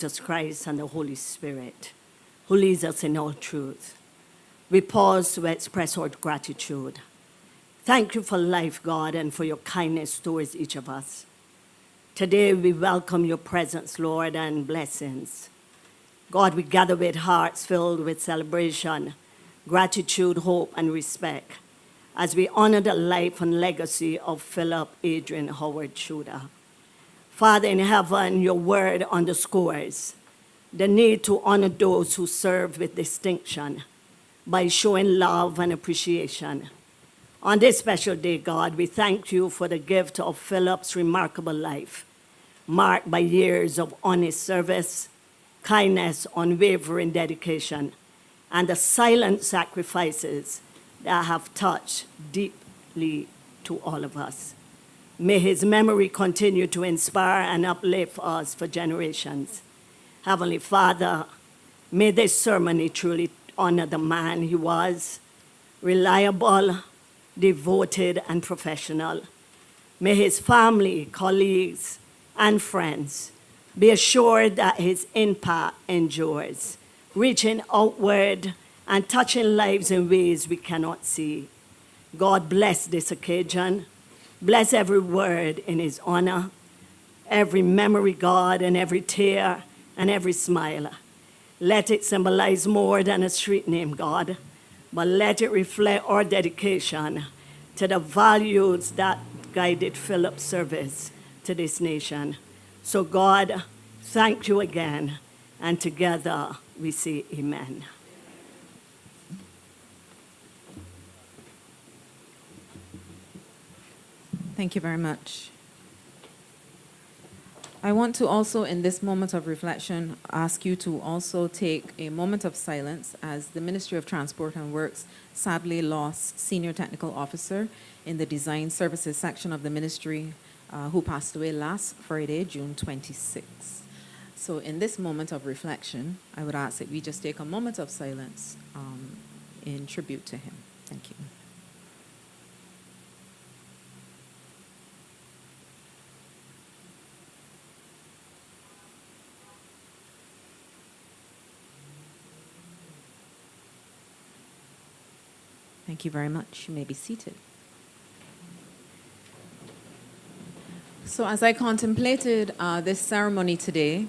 Jesus Christ and the Holy Spirit, who leads us in all truth. We pause to express our gratitude. Thank you for life, God, and for your kindness towards each of us. Today, we welcome your presence, Lord, and blessings. God, we gather with hearts filled with celebration, gratitude, hope, and respect as we honor the life and legacy of Philip Adrian Howard Tudor. Father in heaven, your word underscores the need to honor those who serve with distinction by showing love and appreciation. On this special day, God, we thank you for the gift of Philip's remarkable life, marked by years of honest service, kindness, unwavering dedication, and the silent sacrifices that have touched deeply to all of us. May his memory continue to inspire and uplift us for generations. Heavenly Father, may this ceremony truly honor the man he was, reliable, devoted, and professional. May his family, colleagues, and friends be assured that his impact endures, reaching outward and touching lives in ways we cannot see. God bless this occasion. Bless every word in his honor, every memory, God, and every tear and every smile. Let it symbolize more than a street name, God, but let it reflect our dedication to the values that guided Philip's service to this nation. So God, thank you again, and together we say amen. Thank you very much. I want to also, in this moment of reflection, ask you to also take a moment of silence as the Ministry of Transport and Works sadly lost Senior Technical Officer in the Design Services section of the ministry who passed away last Friday, June 26. So in this moment of reflection, I would ask that we just take a moment of silence in tribute to him. Thank you. Thank you very much. You may be seated. So as I contemplated this ceremony today,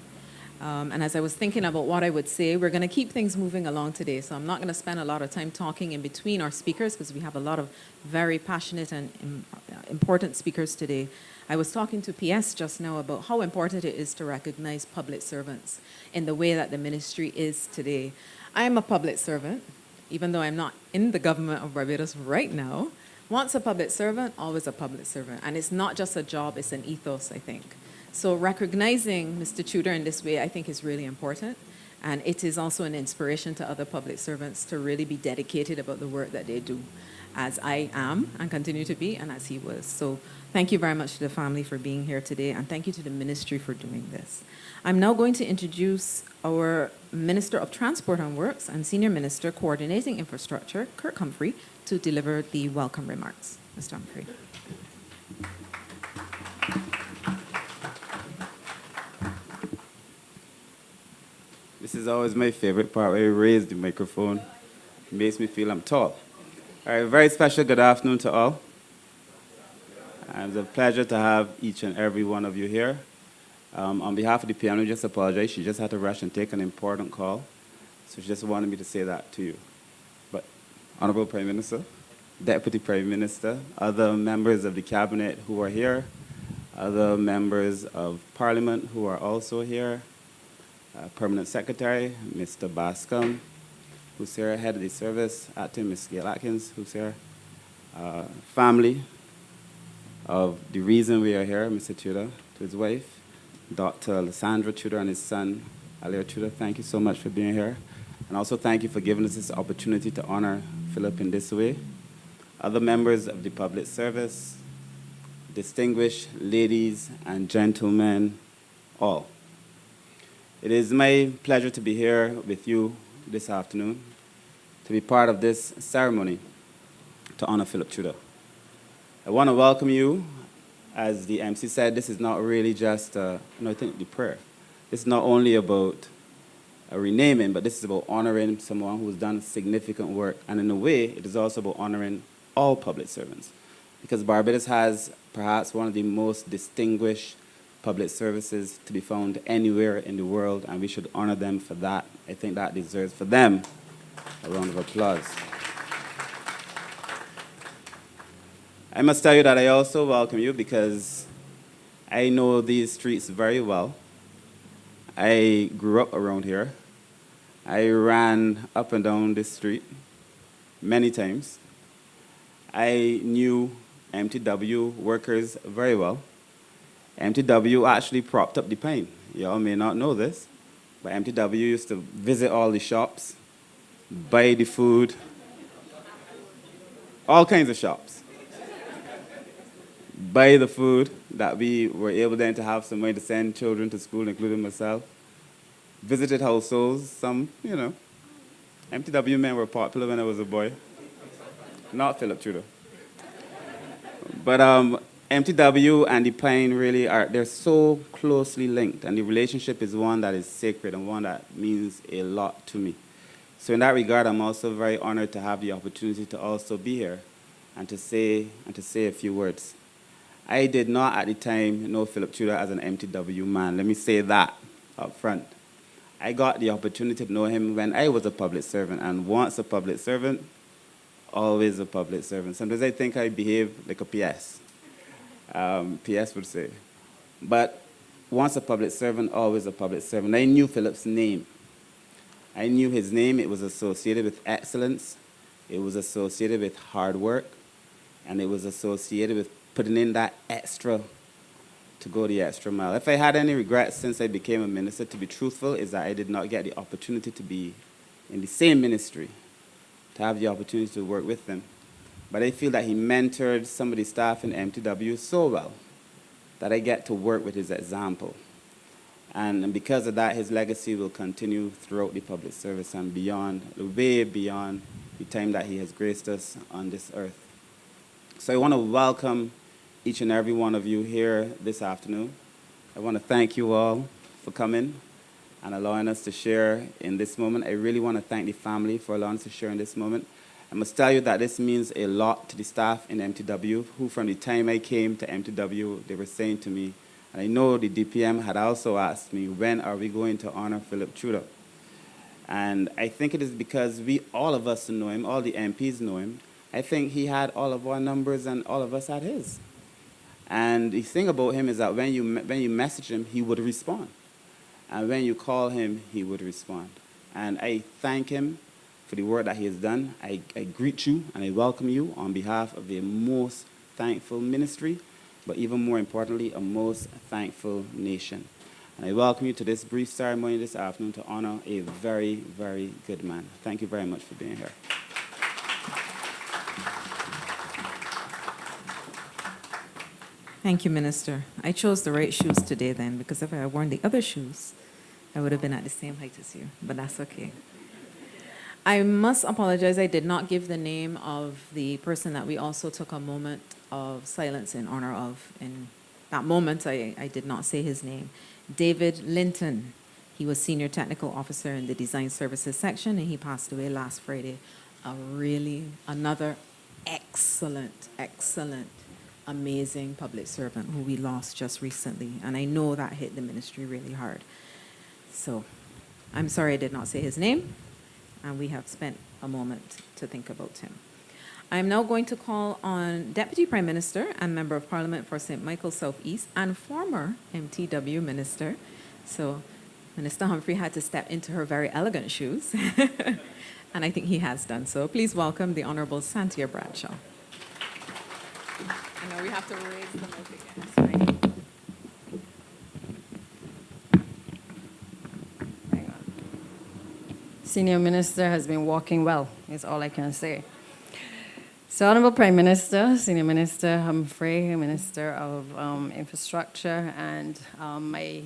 and as I was thinking about what I would say, we're going to keep things moving along today. So I'm not going to spend a lot of time talking in between our speakers because we have a lot of very passionate and important speakers today. I was talking to PS just now about how important it is to recognize public servants in the way that the ministry is today. I am a public servant, even though I'm not in the government of Barbados right now. Once a public servant, always a public servant. And it's not just a job, it's an ethos, I think. So recognizing Mr. Tudor in this way, I think, is really important. And it is also an inspiration to other public servants to really be dedicated about the work that they do, as I am and continue to be, and as he was. So thank you very much to the family for being here today, and thank you to the ministry for doing this. I'm now going to introduce our Minister of Transport and Works and Senior Minister Coordinating Infrastructure, Kirk Humphrey, to deliver the welcome remarks. Mr. Humphrey. This is always my favorite part, where you raise the microphone. It makes me feel I'm tall. All right, very special good afternoon to all. It's a pleasure to have each and every one of you here. On behalf of the piano, just apologize. She just had to rush and take an important call. So she just wanted me to say that to you. But Honorable Prime Minister, Deputy Prime Minister, other members of the Cabinet who are here, other members of Parliament who are also here, Permanent Secretary, Mr. Bascom, who's here, Head of the Service, Acting Ms. Gail Atkins, who's here, family of the reason we are here, Mr. Tudor, to his wife, Dr. Lysandra Tudor and his son, Alia Tudor. Thank you so much for being here. And also thank you for giving us this opportunity to honor Philip in this way. Other members of the public service, distinguished ladies and gentlemen, all. It is my pleasure to be here with you this afternoon, to be part of this ceremony to honor Philip Tudor. I want to welcome you. As the MC said, this is not really just, I think the prayer. it's not only about a renaming, but this is about honoring someone who's done significant work. And in a way, it is also about honoring all public servants. Because Barbados has perhaps one of the most distinguished public services to be found anywhere in the world, and we should honor them for that. I think that deserves for them a round of applause. I must tell you that I also welcome you because I know these streets very well. I grew up around here. I ran up and down this street many times. I knew MTW workers very well. MTW actually propped up the Pine. Y'all may not know this, but MTW used to visit all the shops, buy the food, all kinds of shops. Buy the food that we were able then to have some money to send children to school, including myself. Visited households, some, MTW men were popular when I was a boy. Not Philip Tudor. But MTW and the Pine really they're so closely linked, and the relationship is one that is sacred and one that means a lot to me. So in that regard, I'm also very honored to have the opportunity to also be here and to say a few words. I did not at the time know Philip Tudor as an MTW man. Let me say that up front. I got the opportunity to know him when I was a public servant, and once a public servant, always a public servant. Sometimes I think I behave like a PS. PS would say. But once a public servant, always a public servant. I knew Philip's name. I knew his name. It was associated with excellence. It was associated with hard work. And it was associated with putting in that extra to go the extra mile. If I had any regrets since I became a minister, to be truthful, is that I did not get the opportunity to be in the same ministry, to have the opportunity to work with them. But I feel that he mentored some of the staff in MTW so well that I get to work with his example. And because of that, his legacy will continue throughout the public service and beyond, way beyond the time that he has graced us on this earth. So I want to welcome each and every one of you here this afternoon. I want to thank you all for coming and allowing us to share in this moment. I really want to thank the family for allowing us to share in this moment. I must tell you that this means a lot to the staff in MTW, who from the time I came to MTW, they were saying to me, and I know the DPM had also asked me, when are we going to honor Philip Tudor? And I think it is because all of us know him, all the MPs know him. I think he had all of our numbers and all of us had his. And the thing about him is that when you message him, he would respond. And when you call him, he would respond. And I thank him for the work that he has done. I greet you and I welcome you on behalf of a most thankful ministry, but even more importantly, a most thankful nation. And I welcome you to this brief ceremony this afternoon to honor a very, very good man. Thank you very much for being here. Thank you, Minister. I chose the right shoes today then, because if I had worn the other shoes, I would have been at the same height as you, but that's okay. I must apologize. I did not give the name of the person that we also took a moment of silence in honor of. In that moment, I did not say his name. David Linton. He was Senior Technical Officer in the Design Services section, and he passed away last Friday. Another excellent, amazing public servant who we lost just recently. And I know that hit the ministry really hard. So I'm sorry I did not say his name. And we have spent a moment to think about him. I'm now going to call on Deputy Prime Minister and Member of Parliament for St. Michael South East and former MTW Minister. So Minister Humphrey had to step into her very elegant shoes. And I think he has done so. Please welcome the Honorable Santia Bradshaw. I know we have to raise the mic again. Sorry. Hang on. Senior Minister has been walking well, is all I can say. So, Honorable Prime Minister, Senior Minister Humphrey, Minister of Infrastructure, and my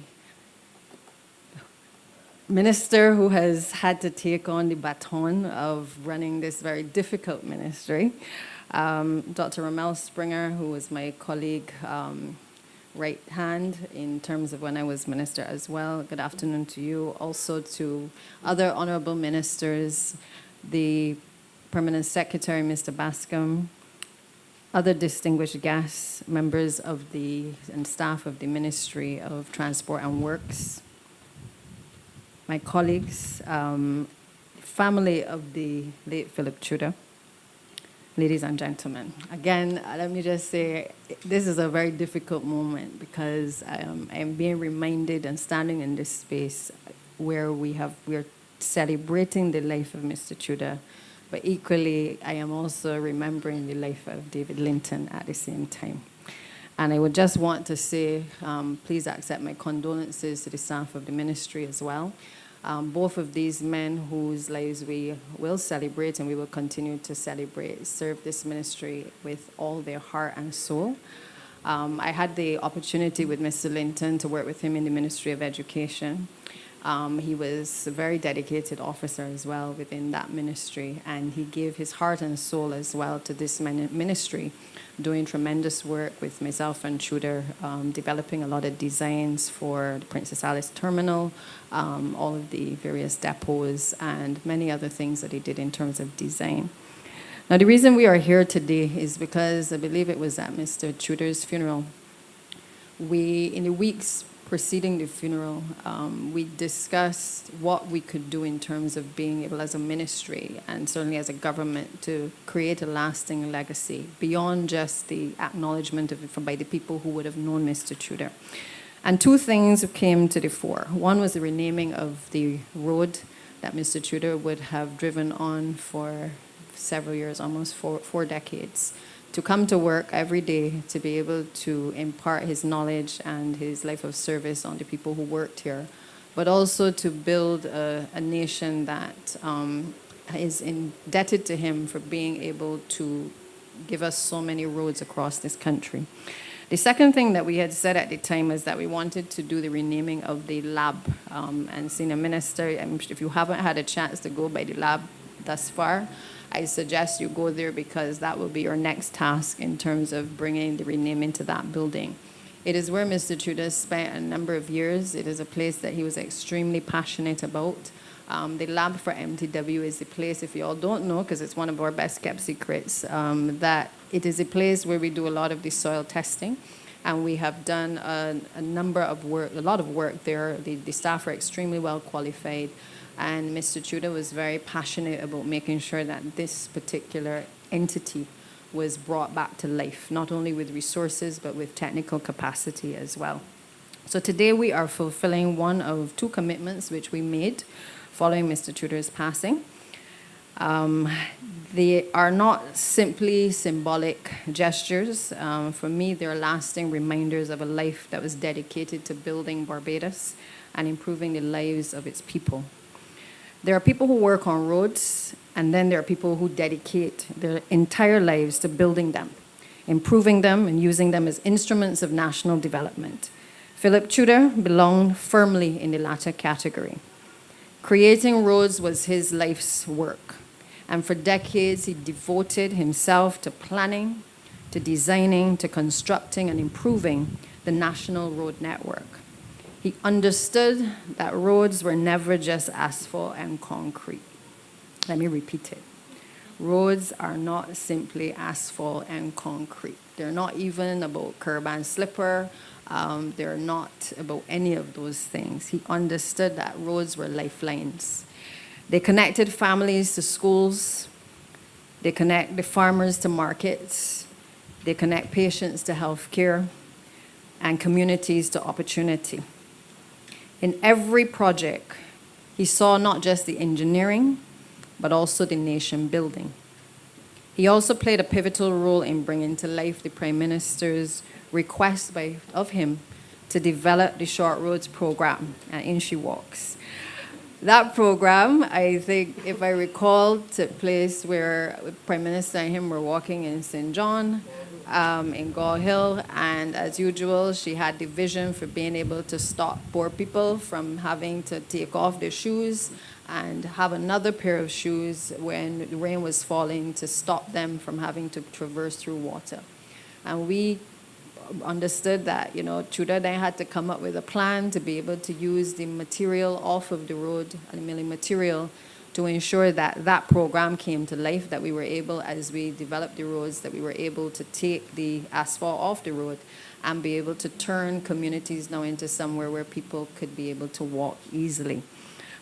minister who has had to take on the baton of running this very difficult ministry, Dr. Ramel Springer, who was my colleague right hand in terms of when I was minister as well. Good afternoon to you. Also to other honorable ministers, the Permanent Secretary, Mr. Bascom, other distinguished guests, members of and staff of the Ministry of Transport and Works, my colleagues, family of the late Philip Tudor, ladies and gentlemen. Again, let me just say, this is a very difficult moment because I am being reminded and standing in this space where we're celebrating the life of Mr. Tudor, but equally, I am also remembering the life of David Linton at the same time. And I would just want to say, please accept my condolences to the staff of the ministry as well. Both of these men whose lives we will celebrate and we will continue to celebrate serve this ministry with all their heart and soul. I had the opportunity with Mr. Linton to work with him in the Ministry of Education. He was a very dedicated officer as well within that ministry, and he gave his heart and soul as well to this ministry, doing tremendous work with myself and Tudor, developing a lot of designs for the Princess Alice Terminal, all of the various depots, and many other things that he did in terms of design. Now, the reason we are here today is because I believe it was at Mr. Tudor's funeral. In the weeks preceding the funeral, we discussed what we could do in terms of being able as a ministry and certainly as a government to create a lasting legacy beyond just the acknowledgement of it by the people who would have known Mr. Tudor. And two things came to the fore. One was the renaming of the road that Mr. Tudor would have driven on for several years, almost four decades, to come to work every day, to be able to impart his knowledge and his life of service on the people who worked here, but also to build a nation that is indebted to him for being able to give us so many roads across this country. The second thing that we had said at the time is that we wanted to do the renaming of the lab. And Senior Minister, if you haven't had a chance to go by the lab thus far, I suggest you go there because that will be your next task in terms of bringing the renaming to that building. It is where Mr. Tudor spent a number of years. It is a place that he was extremely passionate about. The lab for MTW is the place, if you all don't know, because it's one of our best kept secrets, that it is a place where we do a lot of the soil testing. And we have done a lot of work there. The staff are extremely well qualified. And Mr. Tudor was very passionate about making sure that this particular entity was brought back to life, not only with resources, but with technical capacity as well. So today we are fulfilling one of two commitments which we made following Mr. Tudor's passing. They are not simply symbolic gestures. For me, they're lasting reminders of a life that was dedicated to building Barbados and improving the lives of its people. There are people who work on roads, and then there are people who dedicate their entire lives to building them, improving them, and using them as instruments of national development. Philip Tudor belonged firmly in the latter category. Creating roads was his life's work, and for decades he devoted himself to planning, to designing, to constructing, and improving the national road network. He understood that roads were never just asphalt and concrete. Let me repeat it. Roads are not simply asphalt and concrete. They're not even about curb and slipper. They're not about any of those things. He understood that roads were lifelines. They connected families to schools. They connect the farmers to markets. They connect patients to health care and communities to opportunity. In every project, he saw not just the engineering, but also the nation building. He also played a pivotal role in bringing to life the Prime Minister's request of him to develop the Short Roads program at Inchi Walks. That program, I think, if I recall, took place where Prime Minister and him were walking in St. John, in Gaw Hill, and as usual, she had the vision for being able to stop poor people from having to take off their shoes and have another pair of shoes when the rain was falling to stop them from having to traverse through water. And we understood that, Tudor then had to come up with a plan to be able to use the material off of the road, milling material, to ensure that that program came to life, that we were able, as we developed the roads, that we were able to take the asphalt off the road and be able to turn communities now into somewhere where people could be able to walk easily.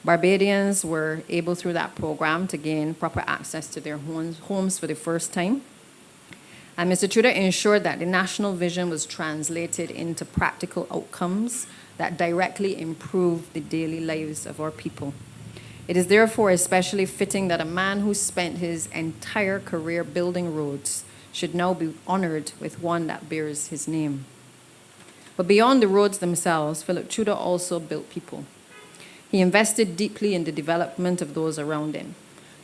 Barbadians were able through that program to gain proper access to their homes for the first time. And Mr. Tudor ensured that the national vision was translated into practical outcomes that directly improve the daily lives of our people. It is therefore especially fitting that a man who spent his entire career building roads should now be honored with one that bears his name. But beyond the roads themselves, Philip Tudor also built people. He invested deeply in the development of those around him,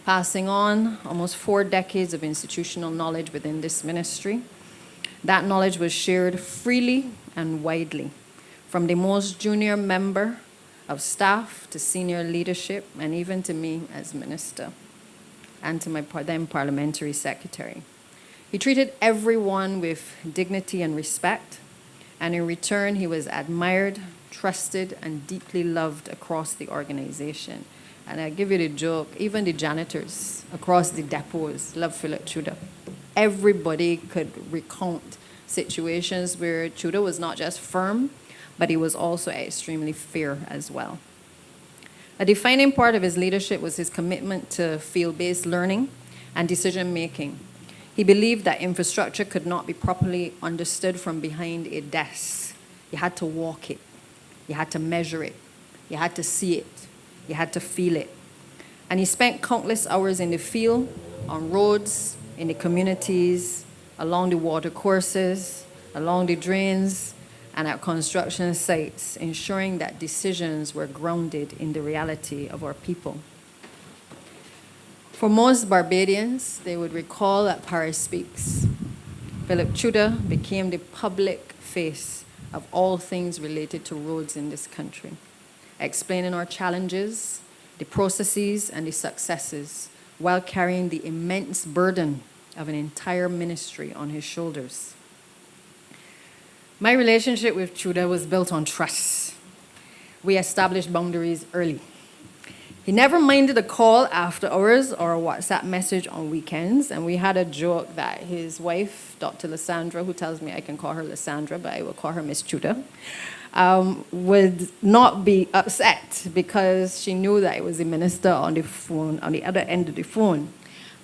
passing on almost 4 decades of institutional knowledge within this ministry. That knowledge was shared freely and widely, from the most junior member of staff to senior leadership, and even to me as minister, and to my then parliamentary secretary. He treated everyone with dignity and respect, and in return, he was admired, trusted, and deeply loved across the organization. And I give you the joke, even the janitors across the depots love Philip Tudor. Everybody could recount situations where Tudor was not just firm, but he was also extremely fair as well. A defining part of his leadership was his commitment to field-based learning and decision-making. He believed that infrastructure could not be properly understood from behind a desk. You had to walk it. You had to measure it. You had to see it. You had to feel it. And he spent countless hours in the field, on roads, in the communities, along the water courses, along the drains, and at construction sites, ensuring that decisions were grounded in the reality of our people. For most Barbadians, they would recall that Paris Speaks. Philip Tudor became the public face of all things related to roads in this country, explaining our challenges, the processes, and the successes, while carrying the immense burden of an entire ministry on his shoulders. My relationship with Tudor was built on trust. We established boundaries early. He never minded a call after hours or a WhatsApp message on weekends, and we had a joke that his wife, Dr. Lysandra, who tells me I can call her Lysandra, but I will call her Miss Tudor, would not be upset because she knew that it was the minister on the phone, on the other end of the phone.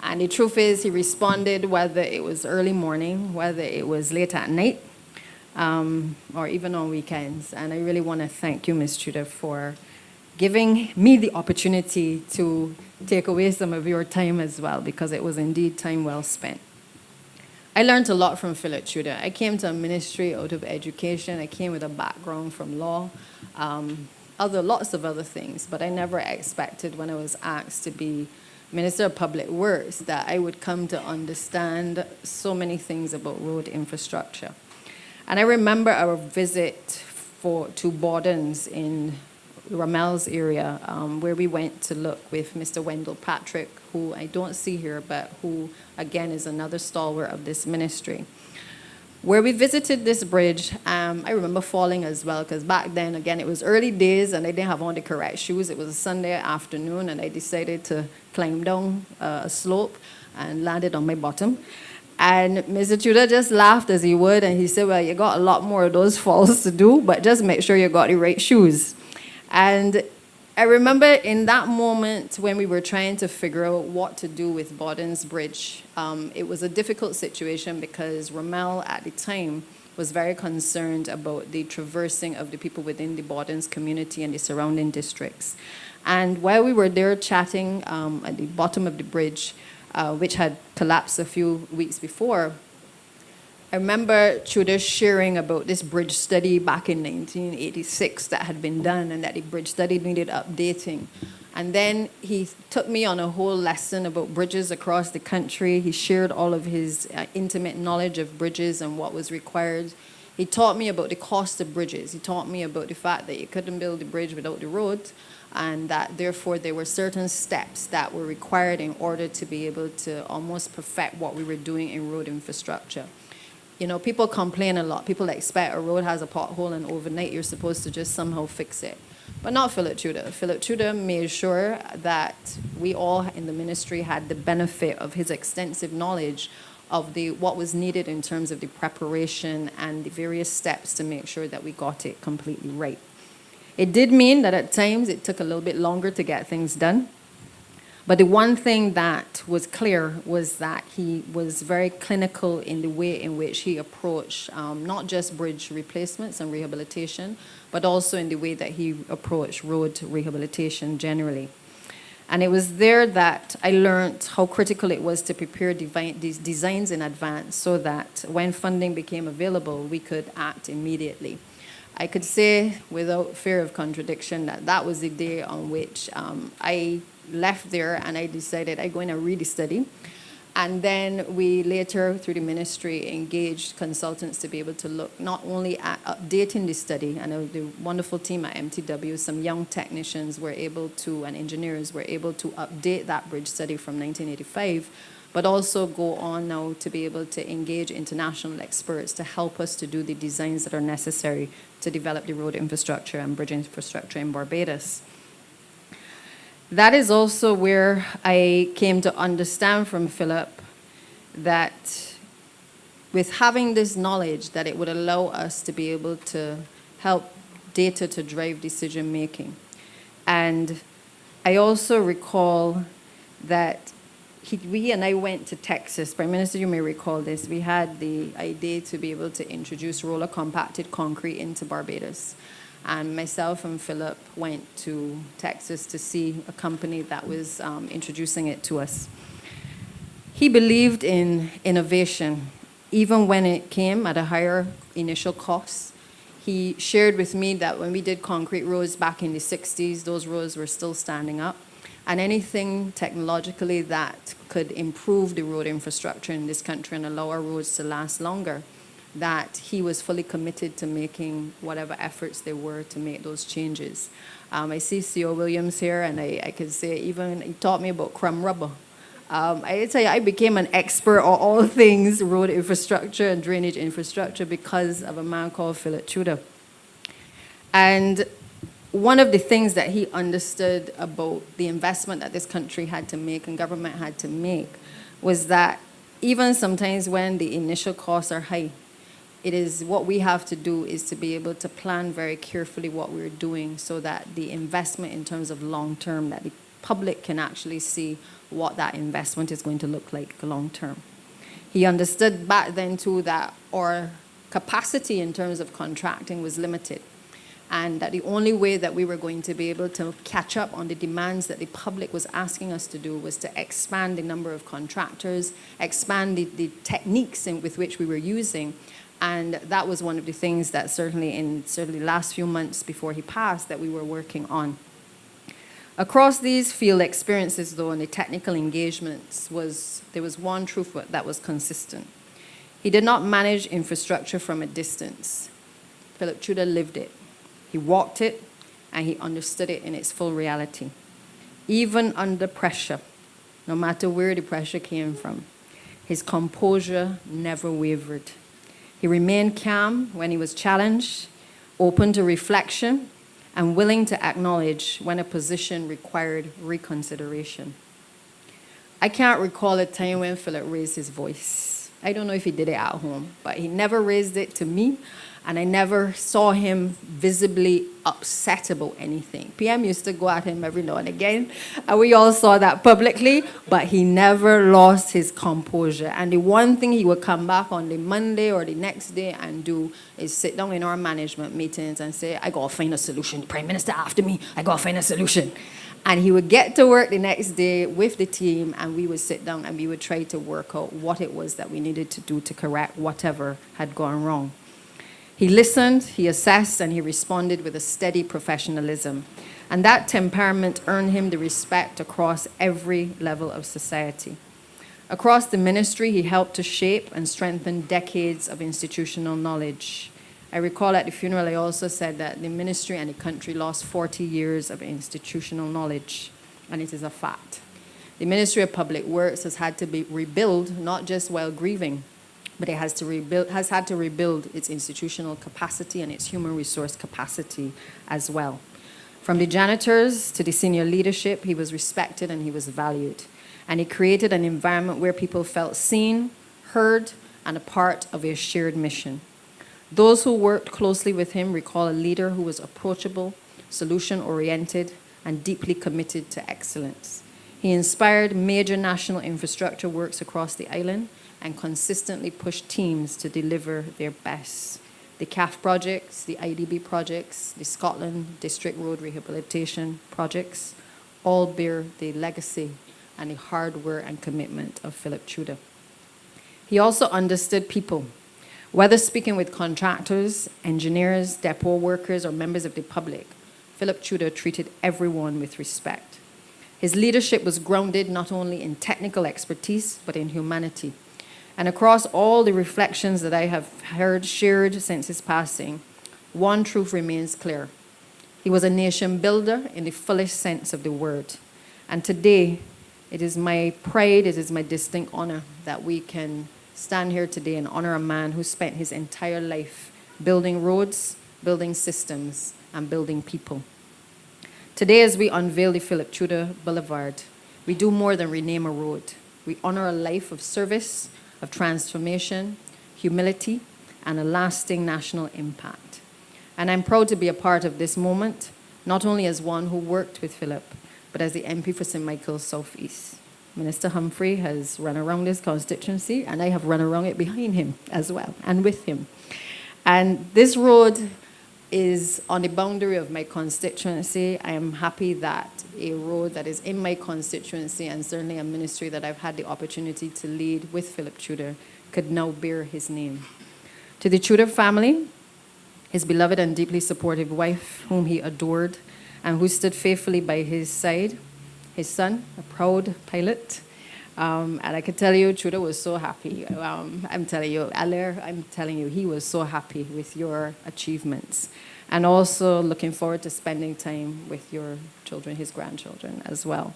And the truth is, he responded whether it was early morning, whether it was late at night, or even on weekends. And I really want to thank you, Ms. Tudor, for giving me the opportunity to take away some of your time as well, because it was indeed time well spent. I learned a lot from Philip Tudor. I came to a ministry out of education. I came with a background from law, lots of other things, but I never expected when I was asked to be Minister of Public Works that I would come to understand so many things about road infrastructure. And I remember our visit to Bordens in Ramel's area, where we went to look with Mr. Wendell Patrick, who I don't see here, but who, again, is another stalwart of this ministry. Where we visited this bridge, I remember falling as well, because back then, again, it was early days, and I didn't have on the correct shoes. It was a Sunday afternoon, and I decided to climb down a slope and landed on my bottom. And Mr. Tudor just laughed as he would, and he said, well, you got a lot more of those falls to do, but just make sure you got the right shoes. And I remember in that moment when we were trying to figure out what to do with Bordens Bridge, it was a difficult situation because Ramel at the time was very concerned about the traversing of the people within the Bordens community and the surrounding districts. And while we were there chatting at the bottom of the bridge, which had collapsed a few weeks before, I remember Tudor sharing about this bridge study back in 1986 that had been done, and that the bridge study needed updating. And then he took me on a whole lesson about bridges across the country. He shared all of his intimate knowledge of bridges and what was required. He taught me about the cost of bridges. He taught me about the fact that you couldn't build a bridge without the road, and that therefore there were certain steps that were required in order to be able to almost perfect what we were doing in road infrastructure. you know, people complain a lot. People expect a road has a pothole and overnight you're supposed to just somehow fix it. But not Philip Tudor. Philip Tudor made sure that we all in the ministry had the benefit of his extensive knowledge of what was needed in terms of the preparation and the various steps to make sure that we got it completely right. It did mean that at times it took a little bit longer to get things done. But the one thing that was clear was that he was very clinical in the way in which he approached not just bridge replacements and rehabilitation, but also in the way that he approached road rehabilitation generally. And it was there that I learned how critical it was to prepare these designs in advance so that when funding became available, we could act immediately. I could say without fear of contradiction that that was the day on which I left there and I decided I'm going to really study. And then we later, through the ministry, engaged consultants to be able to look not only at updating the study, and the wonderful team at MTW, some young technicians were able to, and engineers were able to update that bridge study from 1985, but also go on now to be able to engage international experts to help us to do the designs that are necessary to develop the road infrastructure and bridge infrastructure in Barbados. That is also where I came to understand from Philip that with having this knowledge that it would allow us to be able to help data to drive decision making. And I also recall that we and I went to Texas. Prime Minister, you may recall this. We had the idea to be able to introduce roller compacted concrete into Barbados. And myself and Philip went to Texas to see a company that was introducing it to us. He believed in innovation, even when it came at a higher initial cost. He shared with me that when we did concrete roads back in the 60s, those roads were still standing up. And anything technologically that could improve the road infrastructure in this country and allow our roads to last longer, that he was fully committed to making whatever efforts there were to make those changes. I see C.O. Williams here, and I could say even he taught me about crumb rubber. I tell you, I became an expert on all things road infrastructure and drainage infrastructure because of a man called Philip Tudor. And one of the things that he understood about the investment that this country had to make and government had to make was that even sometimes when the initial costs are high, it is what we have to do is to be able to plan very carefully what we're doing so that the investment in terms of long term, that the public can actually see what that investment is going to look like long term. He understood back then too that our capacity in terms of contracting was limited, and that the only way that we were going to be able to catch up on the demands that the public was asking us to do was to expand the number of contractors, expand the techniques with which we were using. And that was one of the things that certainly last few months before he passed that we were working on. Across these field experiences, though, and the technical engagements, there was one truth that was consistent. He did not manage infrastructure from a distance. Philip Tudor lived it. He walked it, and he understood it in its full reality. Even under pressure, no matter where the pressure came from, his composure never wavered. He remained calm when he was challenged, open to reflection, and willing to acknowledge when a position required reconsideration. I can't recall a time when Philip raised his voice. I don't know if he did it at home, but he never raised it to me, and I never saw him visibly upset about anything. PM used to go at him every now and again, and we all saw that publicly, but he never lost his composure. And the one thing he would come back on the Monday or the next day and do is sit down in our management meetings and say, I gotta find a solution. The Prime Minister after me, I gotta find a solution. And he would get to work the next day with the team, and we would sit down and we would try to work out what it was that we needed to do to correct whatever had gone wrong. He listened, he assessed, and he responded with a steady professionalism. And that temperament earned him the respect across every level of society. Across the ministry, he helped to shape and strengthen decades of institutional knowledge. I recall at the funeral, I also said that the ministry and the country lost 40 years of institutional knowledge, and it is a fact. The Ministry of Public Works has had to be rebuilt, not just while grieving, but it has had to rebuild its institutional capacity and its human resource capacity as well. From the janitors to the senior leadership, he was respected and he was valued. And he created an environment where people felt seen, heard, and a part of a shared mission. Those who worked closely with him recall a leader who was approachable, solution-oriented, and deeply committed to excellence. He inspired major national infrastructure works across the island and consistently pushed teams to deliver their best. The CAF projects, the IDB projects, the Scotland District Road Rehabilitation projects all bear the legacy and the hard work and commitment of Philip Tudor. He also understood people. Whether speaking with contractors, engineers, depot workers, or members of the public, Philip Tudor treated everyone with respect. His leadership was grounded not only in technical expertise, but in humanity. And across all the reflections that I have heard shared since his passing, one truth remains clear. He was a nation builder in the fullest sense of the word. And today, it is my pride, it is my distinct honor that we can stand here today and honor a man who spent his entire life building roads, building systems, and building people. Today, as we unveil the Philip Tudor Boulevard, we do more than rename a road. We honor a life of service, of transformation, humility, and a lasting national impact. And I'm proud to be a part of this moment, not only as one who worked with Philip, but as the MP for St. Michael's Southeast. Minister Humphrey has run around this constituency, and I have run around it behind him as well, and with him. And this road is on the boundary of my constituency. I am happy that a road that is in my constituency, and certainly a ministry that I've had the opportunity to lead with Philip Tudor, could now bear his name. To the Tudor family, his beloved and deeply supportive wife, whom he adored, and who stood faithfully by his side, his son, a proud pilot. And I can tell you, Tudor was so happy. I'm telling you, Alair, I'm telling you, he was so happy with your achievements. And also looking forward to spending time with your children, his grandchildren as well.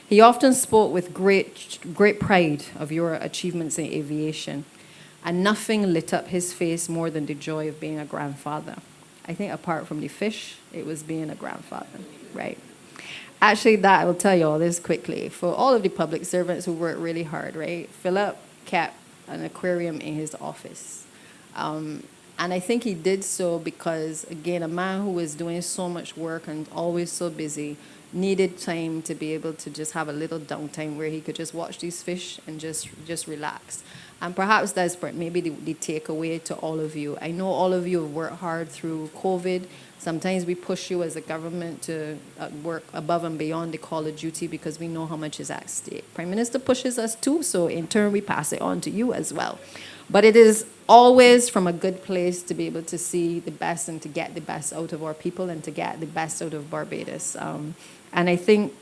He often spoke with great pride of your achievements in aviation. And nothing lit up his face more than the joy of being a grandfather. I think apart from the fish, it was being a grandfather, right? Actually, that I will tell you all this quickly. For all of the public servants who work really hard, right? Philip kept an aquarium in his office. And I think he did so because, again, a man who was doing so much work and always so busy needed time to be able to just have a little downtime where he could just watch these fish and just relax. And perhaps that's maybe the takeaway to all of you. I know all of you have worked hard through COVID. Sometimes we push you as a government to work above and beyond the call of duty because we know how much is at stake. Prime Minister pushes us too, so in turn we pass it on to you as well. But it is always from a good place to be able to see the best and to get the best out of our people and to get the best out of Barbados. And I think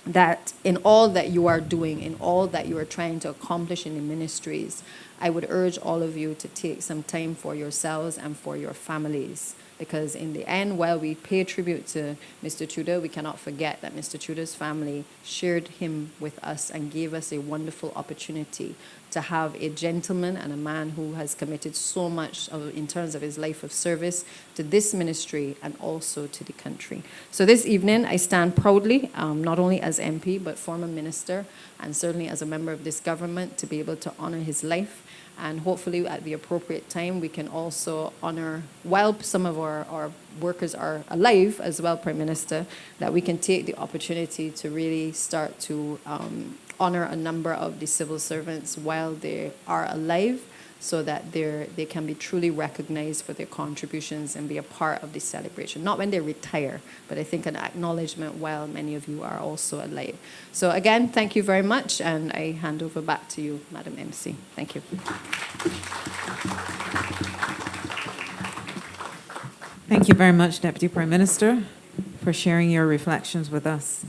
that in all that you are doing, in all that you are trying to accomplish in the ministries, I would urge all of you to take some time for yourselves and for your families. Because in the end, while we pay tribute to Mr. Tudor, we cannot forget that Mr. Tudor's family shared him with us and gave us a wonderful opportunity to have a gentleman and a man who has committed so much in terms of his life of service to this ministry and also to the country. So this evening, I stand proudly, not only as MP, but former minister, and certainly as a member of this government, to be able to honor his life. And hopefully at the appropriate time, we can also honor, while some of our workers are alive as well, Prime Minister, that we can take the opportunity to really start to honor a number of the civil servants while they are alive, so that they can be truly recognized for their contributions and be a part of the celebration. Not when they retire, but I think an acknowledgement while many of you are also alive. So again, thank you very much, and I hand over back to you, Madam MC. Thank you. Thank you very much, Deputy Prime Minister, for sharing your reflections with us.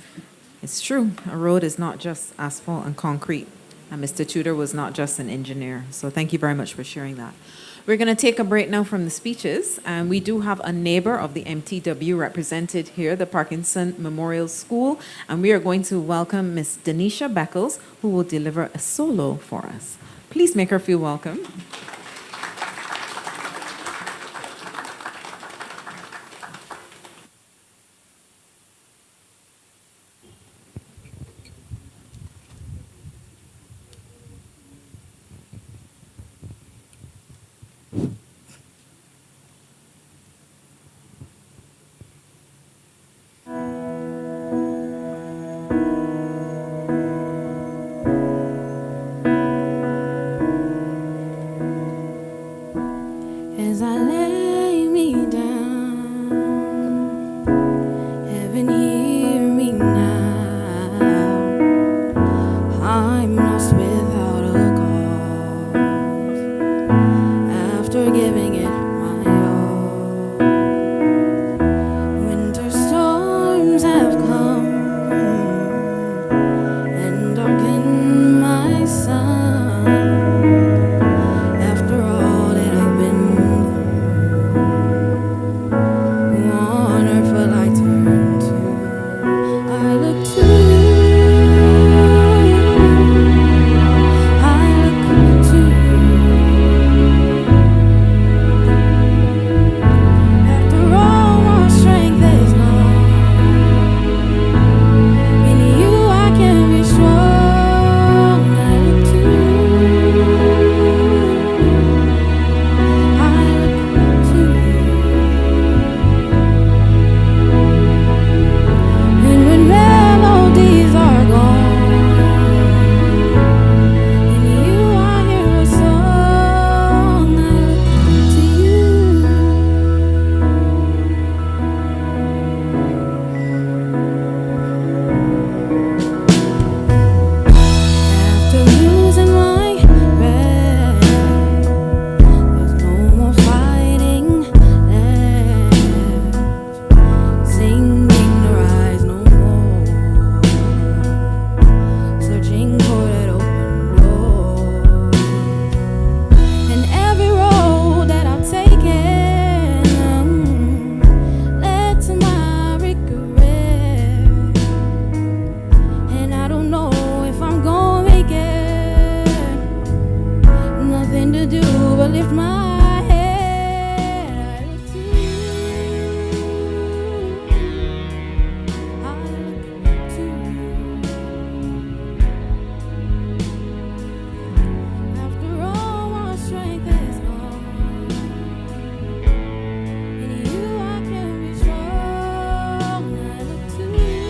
It's true, a road is not just asphalt and concrete. And Mr. Tudor was not just an engineer. So thank you very much for sharing that. We're going to take a break now from the speeches. And we do have a neighbor of the MTW represented here, the Parkinson Memorial School. And we are going to welcome Miss Denisha Beckles, who will deliver a solo for us. Please make her feel welcome. As I lay me down, heaven hear me now. I'm lost without a cause, after giving it my all. Winter storms have come and darkened my sun. After all that I've been through, on earth will I turn to? I look to you. I look to you. After all my strength is gone, in you I can be strong. I look to you. I look to you. And when melodies are gone, in you I hear a song. I look to you. After losing my breath, there's no more fighting left. Singing to rise no more, searching for that open door. And every road that I've taken led to my regret. And I don't know if I'm gonna make it. Nothing to do but lift my head. I look to you. I look to you. After all my strength is gone, in you I can be strong. I look to you.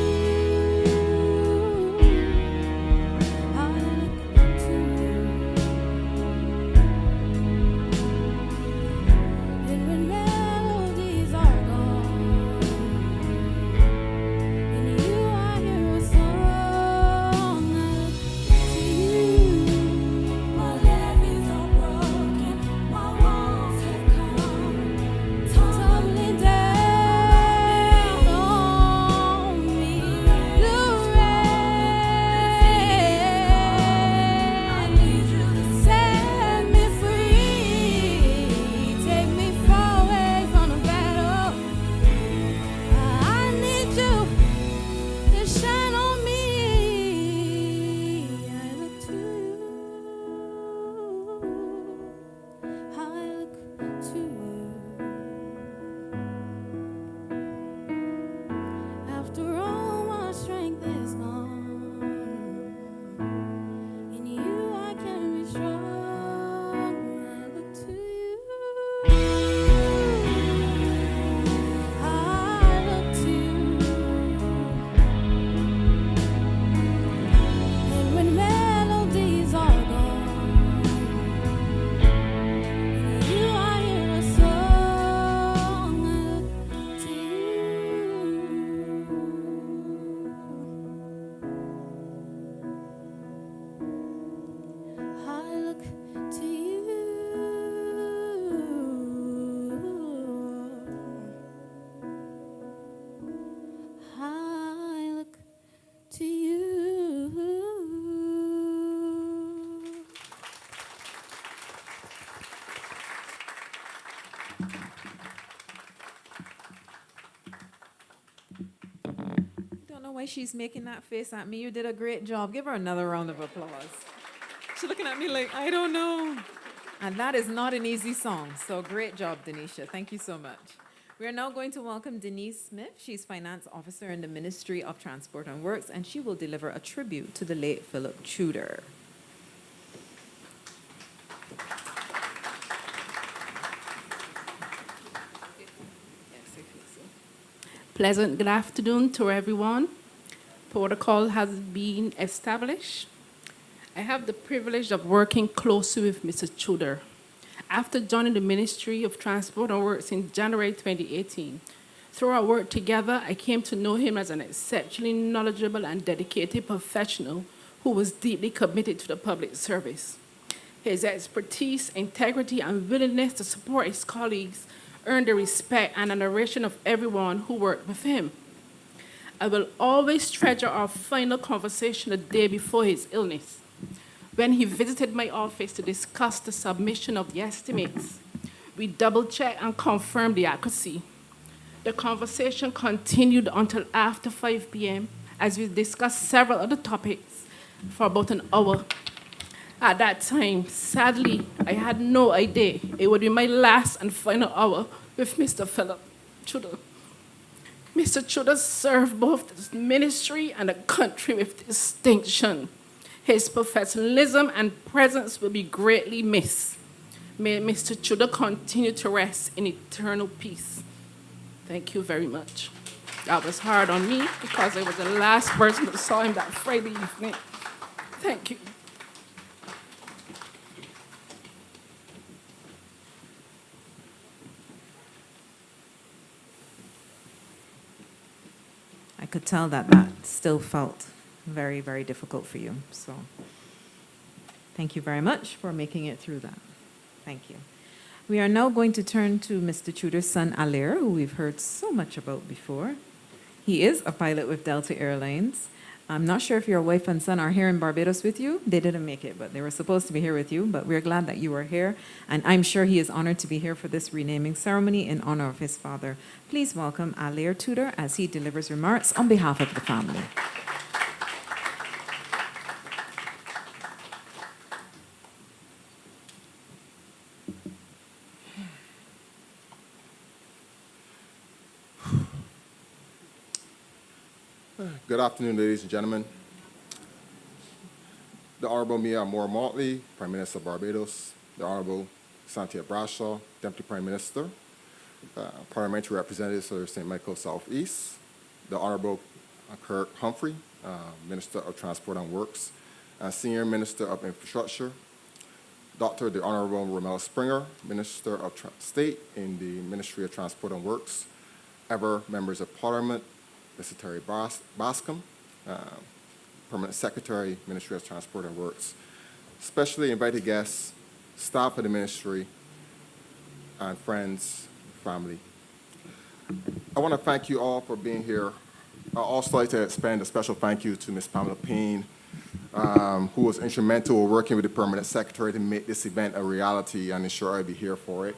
I look to you. And when melodies are gone, in you I hear a song. I look to you. My levees are broken, my walls have come tumbling down on me. The rain, I need you to set me free. Take me far away from the battle. I need you to shine on me. I look to you. I look to you. After all my strength is gone, in you I can be strong. I look to you. I look to you. And when melodies are gone, in you I hear a song. I look to you. I look to you. I look to you. Don't know why she's making that face at me. You did a great job. Give her another round of applause. She's looking at me like, I don't know. And that is not an easy song. So great job, Denisha. Thank you so much. We are now going to welcome Denise Smith. She's Finance Officer in the Ministry of Transport and Works, and she will deliver a tribute to the late Philip Tudor. Pleasant good afternoon to everyone. Protocol has been established. I have the privilege of working closely with Mr. Tudor. After joining the Ministry of Transport and Works in January 2018, through our work together, I came to know him as an exceptionally knowledgeable and dedicated professional who was deeply committed to the public service. His expertise, integrity, and willingness to support his colleagues earned the respect and admiration of everyone who worked with him. I will always treasure our final conversation the day before his illness, when he visited my office to discuss the submission of the estimates. We double-checked and confirmed the accuracy. The conversation continued until after 5 p.m. as we discussed several other topics for about an hour. At that time, sadly, I had no idea it would be my last and final hour with Mr. Philip Tudor. Mr. Tudor served both the ministry and the country with distinction. His professionalism and presence will be greatly missed. May Mr. Tudor continue to rest in eternal peace. Thank you very much. That was hard on me because I was the last person that saw him that Friday evening. Thank you. I could tell that that still felt very, very difficult for you. So thank you very much for making it through that. Thank you. We are now going to turn to Mr. Tudor's son, Alair, who we've heard so much about before. He is a pilot with Delta Airlines. I'm not sure if your wife and son are here in Barbados with you. They didn't make it, but they were supposed to be here with you. But we're glad that you are here. And I'm sure he is honored to be here for this renaming ceremony in honor of his father. Please welcome Alair Tudor as he delivers remarks on behalf of the family. Good afternoon, ladies and gentlemen. The Honorable Amor Mottley, Prime Minister of Barbados, the Honorable Santia Bradshaw, Deputy Prime Minister, Parliamentary Representatives of St. Michael Southeast, the Honorable Kirk Humphrey, Minister of Transport and Works, and Senior Minister of Infrastructure, Dr. the Honorable Rommel Springer, Minister of State in the Ministry of Transport and Works, ever members of Parliament, Mr. Terry Bascom, Permanent Secretary, Ministry of Transport and Works, specially invited guests, staff of the ministry, and friends, family. I want to thank you all for being here. I'd also like to extend a special thank you to Ms. Pamela Payne, who was instrumental in working with the Permanent Secretary to make this event a reality and ensure I'd be here for it.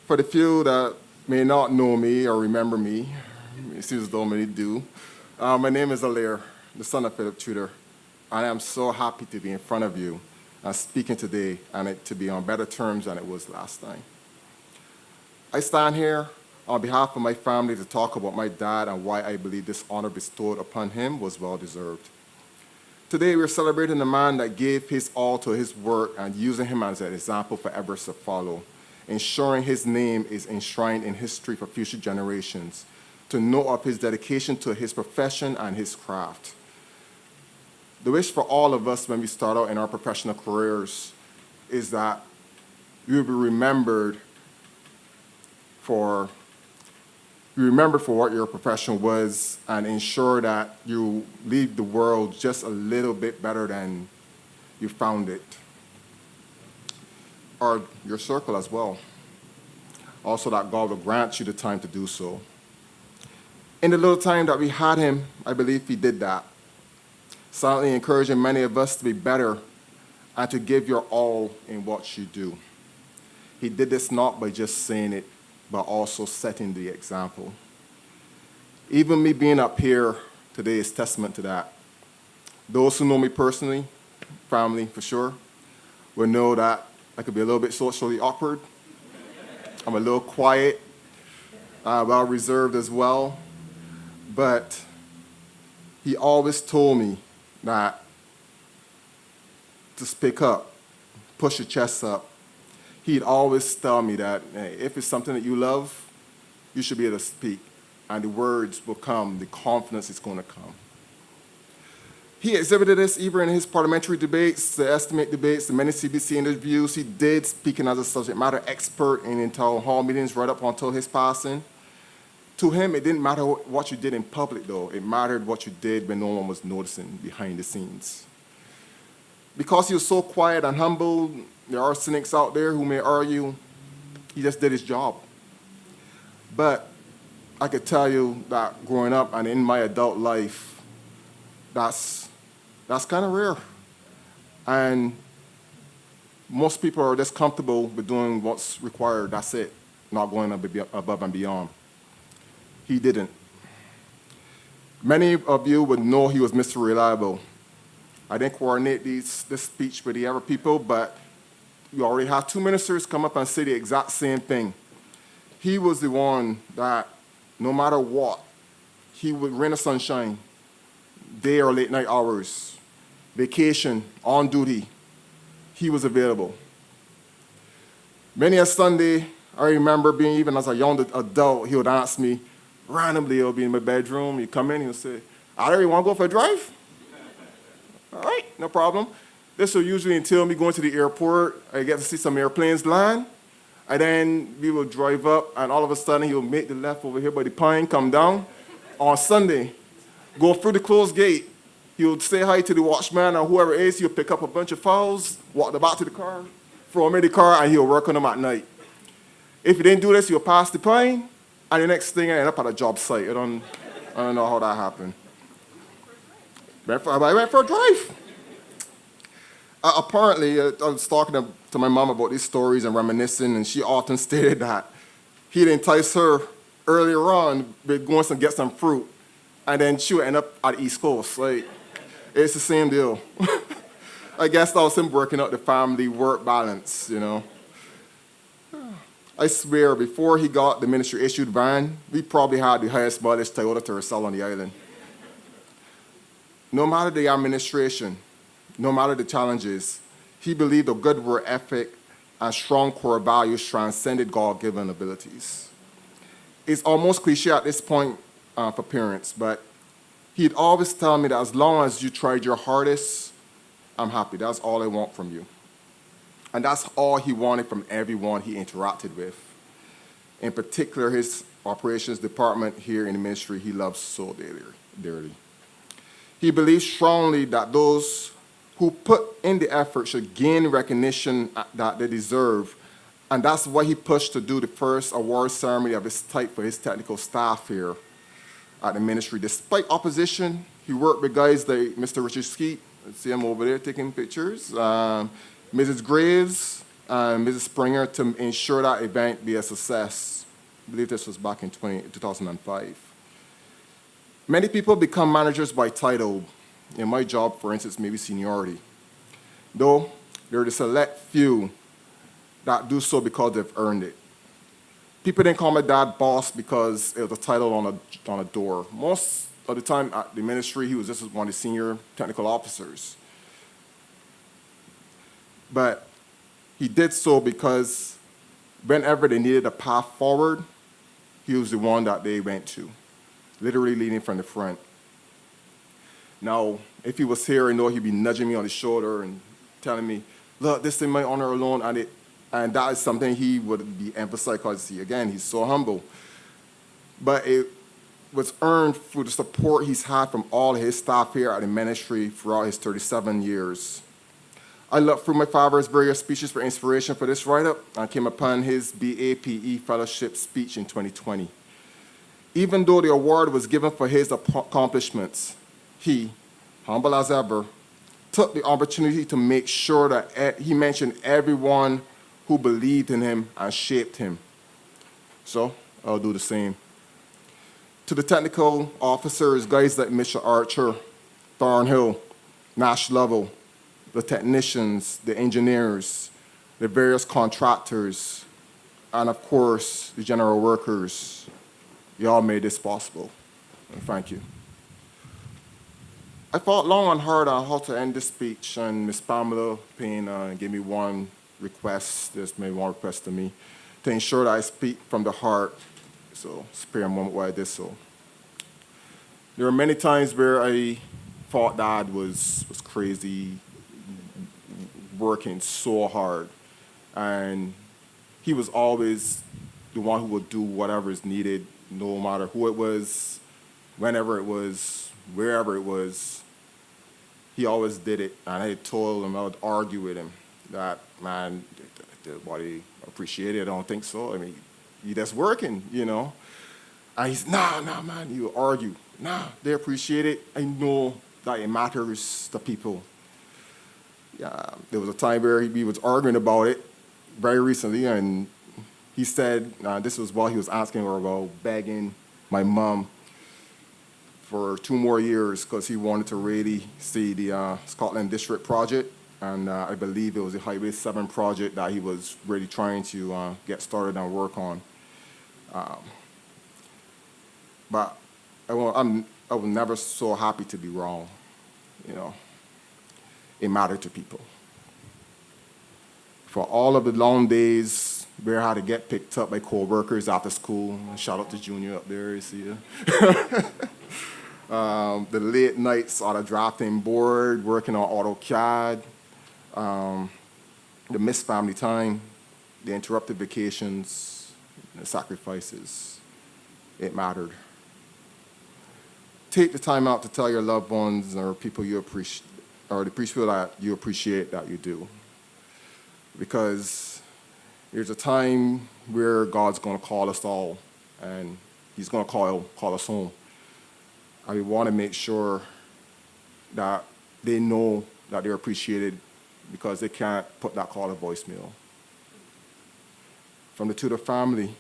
For the few that may not know me or remember me, it seems as though many do. My name is Alair, the son of Philip Tudor, and I'm so happy to be in front of you speaking today and it to be on better terms than it was last time. I stand here on behalf of my family to talk about my dad and why I believe this honor bestowed upon him was well-deserved. Today, we're celebrating the man that gave his all to his work and using him as an example for others to follow, ensuring his name is enshrined in history for future generations, to know of his dedication to his profession and his craft. The wish for all of us when we start out in our professional careers is that we will be remembered for what your profession was and ensure that you leave the world just a little bit better than you found it. Or your circle as well. Also that God will grant you the time to do so. In the little time that we had him, I believe he did that, silently encouraging many of us to be better and to give your all in what you do. He did this not by just saying it, but also setting the example. Even me being up here today is testament to that. Those who know me personally family for sure will know that I could be a little bit socially awkward. I'm a little quiet, well reserved as well. But he always told me that to speak up, push your chest up. He'd always tell me that, hey, if it's something that you love, you should be able to speak. And the words will come, the confidence is going to come. He exhibited this even in his parliamentary debates, the estimate debates, the many CBC interviews. He did, speaking as a subject matter expert in town hall meetings right up until his passing. To him, it didn't matter what you did in public, though. It mattered what you did when no one was noticing behind the scenes. Because he was so quiet and humble, there are cynics out there who may argue he just did his job. But I could tell you that growing up and in my adult life, that's kind of rare. And most people are just comfortable with doing what's required. That's it, not going above and beyond. He didn't. Many of you would know he was Mr. Reliable. I didn't coordinate this speech with the other people, but you already have two ministers come up and say the exact same thing. He was the one that, no matter what, he would rain or sunshine, day or late night hours, vacation, on duty, he was available. Many a Sunday, I remember being, even as a young adult, he would ask me, randomly, he'll be in my bedroom, he'd come in, he'll say, Ada, you want to go for a drive? All right, no problem. This will usually entail me going to the airport. I get to see some airplanes land. And then we will drive up, and all of a sudden, he'll make the left over here by the pine, come down. On Sunday, go through the closed gate. He'll say hi to the watchman or whoever it is. He'll pick up a bunch of fowls, walk them back to the car, throw them in the car, and he'll work on them at night. If he didn't do this, he'll pass the pine, and the next thing I end up at a job site. I don't know how that happened. I went for a drive. Apparently, I was talking to my mom about these stories and reminiscing, and she often stated that he'd entice her earlier on with going to get some fruit, and then she would end up at the East Coast. Like, it's the same deal. I guess that was him working out the family-work balance, you know. I swear, before he got the ministry-issued van, we probably had the highest mileage Toyota to sell on the island. No matter the administration, no matter the challenges, he believed a good work ethic and strong core values transcended God-given abilities. It's almost cliche at this point for parents, but he'd always tell me that as long as you tried your hardest, I'm happy. That's all I want from you. And that's all he wanted from everyone he interacted with. In particular, his operations department here in the ministry he loves so dearly. He believes strongly that those who put in the effort should gain recognition that they deserve. And that's why he pushed to do the first award ceremony of his type for his technical staff here at the ministry. Despite opposition, he worked with guys like Mr. Richard Skeet, see him over there taking pictures, Mrs. Graves, and Mrs. Springer to ensure that event be a success. I believe this was back in 2005. Many people become managers by title. In my job, for instance, maybe seniority. Though there are the select few that do so because they've earned it. People didn't call my dad boss because it was a title on a door. Most of the time at the ministry, he was just one of the senior technical officers. But he did so because whenever they needed a path forward, he was the one that they went to, literally leading from the front. Now, if he was here, I know he'd be nudging me on the shoulder and telling me, look, this thing might honor alone, and that is something he would be emphasizing because, again, he's so humble. But it was earned through the support he's had from all his staff here at the ministry throughout his 37 years. I looked through my father's various speeches for inspiration for this write-up and came upon his BAPE fellowship speech in 2020. Even though the award was given for his accomplishments, he, humble as ever, took the opportunity to make sure that he mentioned everyone who believed in him and shaped him. So I'll do the same. To the technical officers, guys like Mr. Archer, Thornhill, Nash Lovell, the technicians, the engineers, the various contractors, and of course, the general workers. You all made this possible. And thank you. I thought long and hard on how to end this speech, and Ms. Pamela Payne gave me one request, just made one request to me, to ensure that I speak from the heart. So spare a moment while I did so. There were many times where I thought Dad was crazy, working so hard, and he was always the one who would do whatever is needed, no matter who it was, whenever it was, wherever it was. He always did it, and I told him, I would argue with him that, man, nobody appreciate it. I don't think so. I mean, you just working, you know. And he's, nah, man, you argue. Nah, they appreciate it. I know that it matters to people. Yeah, there was a time where we was arguing about it very recently, and he said, this was while he was asking her about begging my mom for 2 more years because he wanted to really see the Scotland District project, and I believe it was the Highway 7 project that he was really trying to get started and work on. But I was never so happy to be wrong, you know. It mattered to people. For all of the long days where I had to get picked up by co-workers after school, shout out to Junior up there, you see ya. The late nights on a drafting board, working on AutoCAD, the missed family time, the interrupted vacations, the sacrifices, it mattered. Take the time out to tell your loved ones or people you appreciate, or the people that you appreciate that you do. Because there's a time where God's going to call us all, and he's going to call us home. And we want to make sure that they know that they're appreciated because they can't put that call to voicemail. From the Tudor family,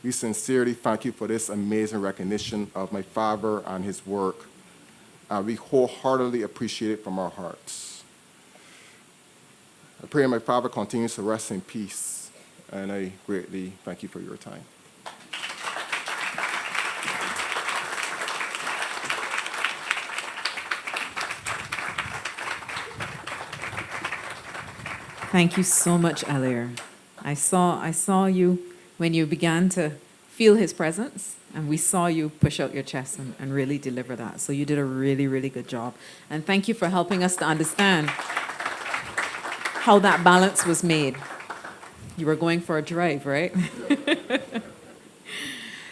we sincerely thank you for this amazing recognition of my father and his work, and we wholeheartedly appreciate it from our hearts. I pray my father continues to rest in peace, and I greatly thank you for your time. Thank you so much, Alair. I saw you when you began to feel his presence, and we saw you push out your chest and really deliver that. So you did a really, really good job. And thank you for helping us to understand how that balance was made. You were going for a drive, right?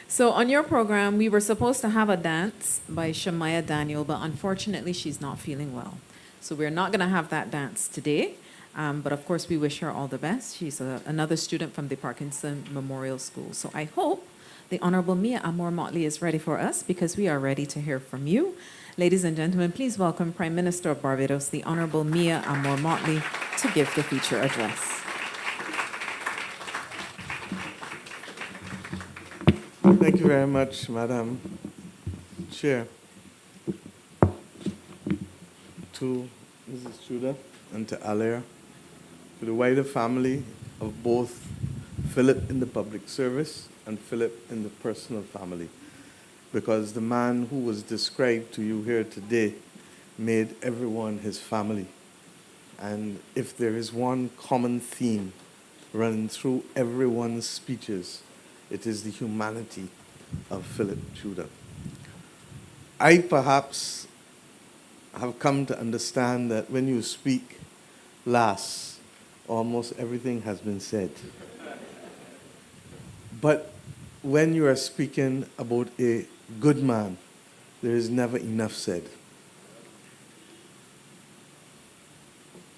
So on your program, we were supposed to have a dance by Shamaya Daniel, but unfortunately, she's not feeling well. So we're not going to have that dance today. But of course, we wish her all the best. She's another student from the Parkinson Memorial School. So I hope the Honorable Mia Amor Mottley is ready for us, because we are ready to hear from you. Ladies and gentlemen, please welcome Prime Minister of Barbados, the Honorable Mia Amor Mottley, to give the feature address. Thank you very much, Madam Chair. To Mrs. Tudor and to Alair, to the wider family of both Philip in the public service and Philip in the personal family, because the man who was described to you here today made everyone his family. And if there is one common theme running through everyone's speeches, it is the humanity of Philip Tudor. I perhaps have come to understand that when you speak last, almost everything has been said. But when you are speaking about a good man, there is never enough said.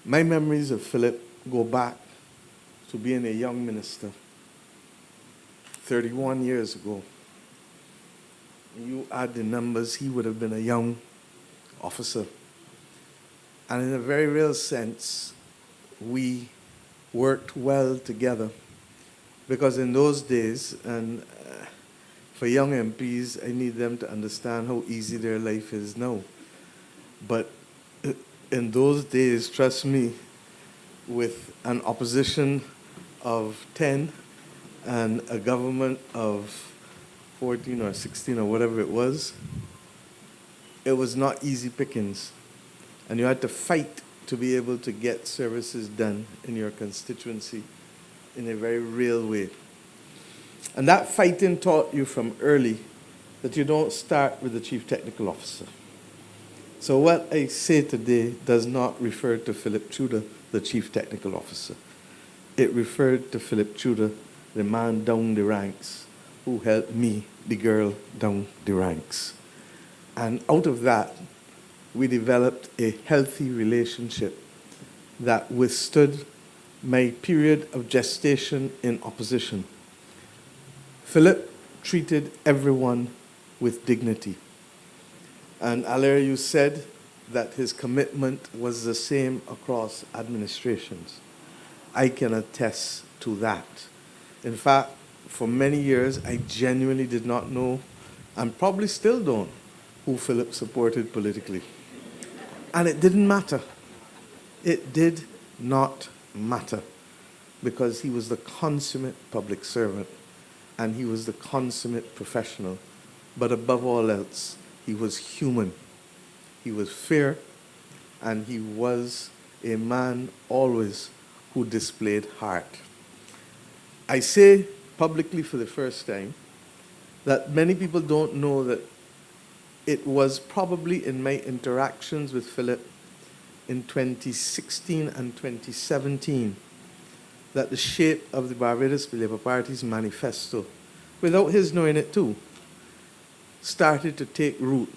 My memories of Philip go back to being a young minister 31 years ago. You add the numbers, he would have been a young officer. And in a very real sense, we worked well together, because in those days, and for young MPs, I need them to understand how easy their life is now. But in those days, trust me, with an opposition of 10 and a government of 14 or 16 or whatever it was not easy pickings. And you had to fight to be able to get services done in your constituency in a very real way. And that fighting taught you from early that you don't start with the chief technical officer. So what I say today does not refer to Philip Tudor, the chief technical officer. It referred to Philip Tudor, the man down the ranks, who helped me, the girl, down the ranks. And out of that, we developed a healthy relationship that withstood my period of gestation in opposition. Philip treated everyone with dignity. And Alair, you said that his commitment was the same across administrations. I can attest to that. In fact, for many years, I genuinely did not know, and probably still don't, who Philip supported politically. And it didn't matter. It did not matter, because he was the consummate public servant, and he was the consummate professional. But above all else, he was human. He was fair, and he was a man always who displayed heart. I say publicly for the first time that many people don't know that it was probably in my interactions with Philip in 2016 and 2017 that the shape of the Barbados Labour Party's manifesto, without his knowing it too, started to take root.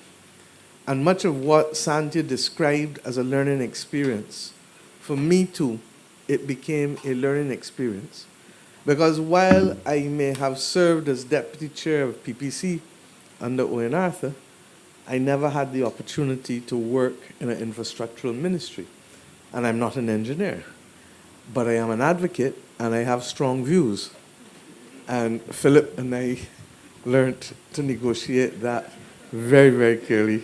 And much of what Santia described as a learning experience, for me too, it became a learning experience. Because while I may have served as deputy chair of PPC under Owen Arthur, I never had the opportunity to work in an infrastructural ministry. And I'm not an engineer, but I am an advocate and I have strong views. And Philip and I learned to negotiate that very, very clearly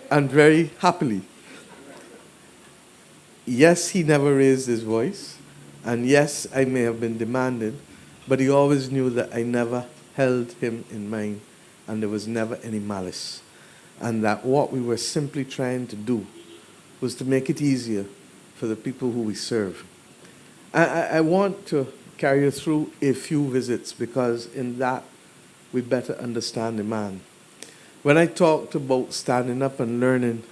and very happily. Yes, he never raised his voice, and yes, I may have been demanding, but he always knew that I never held him in mind, and there was never any malice. And that what we were simply trying to do was to make it easier for the people who we serve. I want to carry you through a few visits, because in that we better understand the man. When I talked about standing up and learning,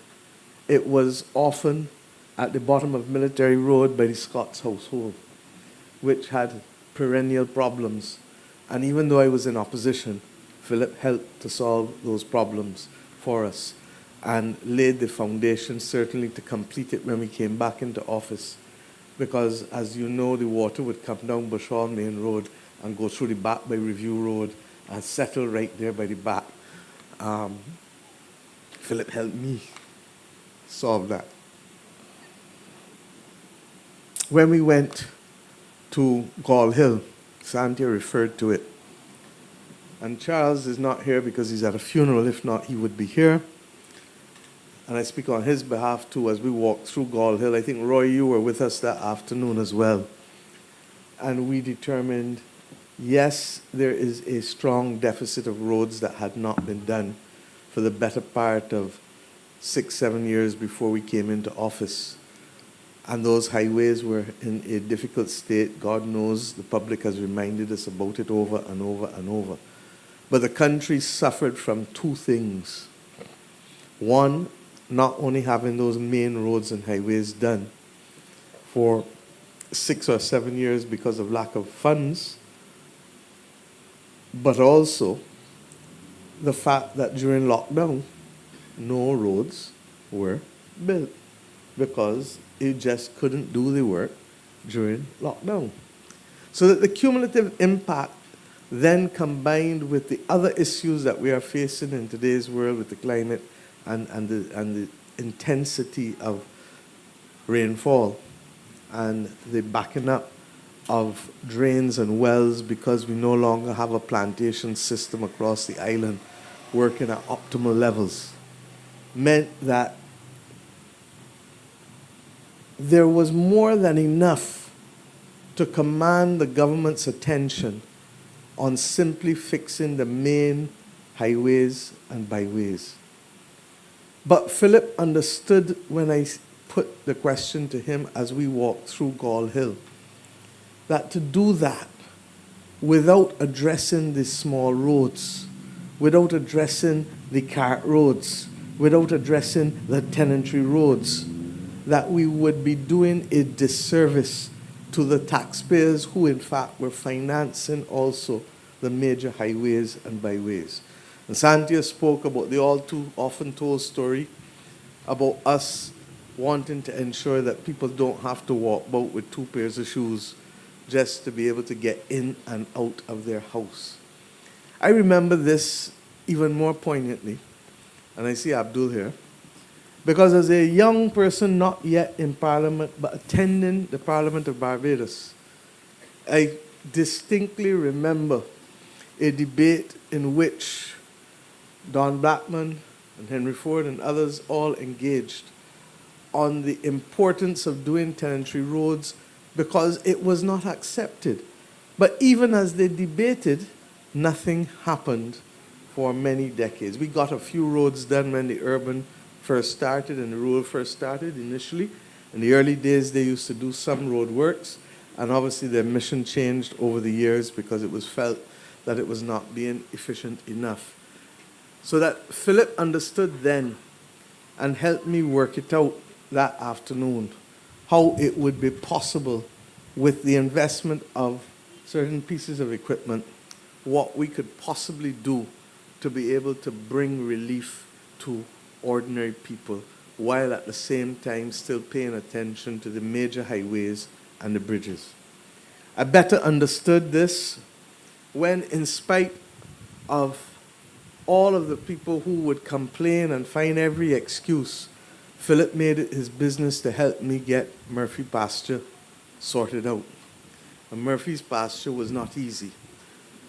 it was often at the bottom of Military Road by the Scots household, which had perennial problems. And even though I was in opposition, Philip helped to solve those problems for us and laid the foundation certainly to complete it when we came back into office. Because as you know, the water would come down Bushall Main Road and go through the back by Review Road and settle right there by the back. Philip helped me solve that. When we went to Gall Hill, Santia referred to it. And Charles is not here because he's at a funeral. If not, he would be here. And I speak on his behalf too as we walked through Gall Hill. I think, Roy, you were with us that afternoon as well. And we determined, yes, there is a strong deficit of roads that had not been done for the better part of 6-7 years before we came into office. And those highways were in a difficult state. God knows the public has reminded us about it over and over and over. But the country suffered from two things. One, not only having those main roads and highways done for 6 or 7 years because of lack of funds, but also the fact that during lockdown, no roads were built because it just couldn't do the work during lockdown. So that the cumulative impact then combined with the other issues that we are facing in today's world with the climate and the intensity of rainfall and the backing up of drains and wells because we no longer have a plantation system across the island working at optimal levels, meant that there was more than enough to command the government's attention on simply fixing the main highways and byways. But Philip understood when I put the question to him as we walked through Gall Hill, that to do that without addressing the small roads, without addressing the cart roads, without addressing the tenantry roads, that we would be doing a disservice to the taxpayers who in fact were financing also the major highways and byways. And Santia spoke about the all too often told story about us wanting to ensure that people don't have to walk about with 2 pairs of shoes just to be able to get in and out of their house. I remember this even more poignantly, and I see Abdul here, because as a young person not yet in Parliament but attending the Parliament of Barbados, I distinctly remember a debate in which Don Blackman and Henry Ford and others all engaged on the importance of doing tenantry roads because it was not accepted. But even as they debated, nothing happened for many decades. We got a few roads done when the urban first started and the rural first started initially. In the early days, they used to do some road works, and obviously their mission changed over the years because it was felt that it was not being efficient enough. So that Philip understood then and helped me work it out that afternoon, how it would be possible with the investment of certain pieces of equipment, what we could possibly do to be able to bring relief to ordinary people while at the same time still paying attention to the major highways and the bridges. I better understood this when, in spite of all of the people who would complain and find every excuse, Philip made it his business to help me get Murphy pasture sorted out. And Murphy's pasture was not easy.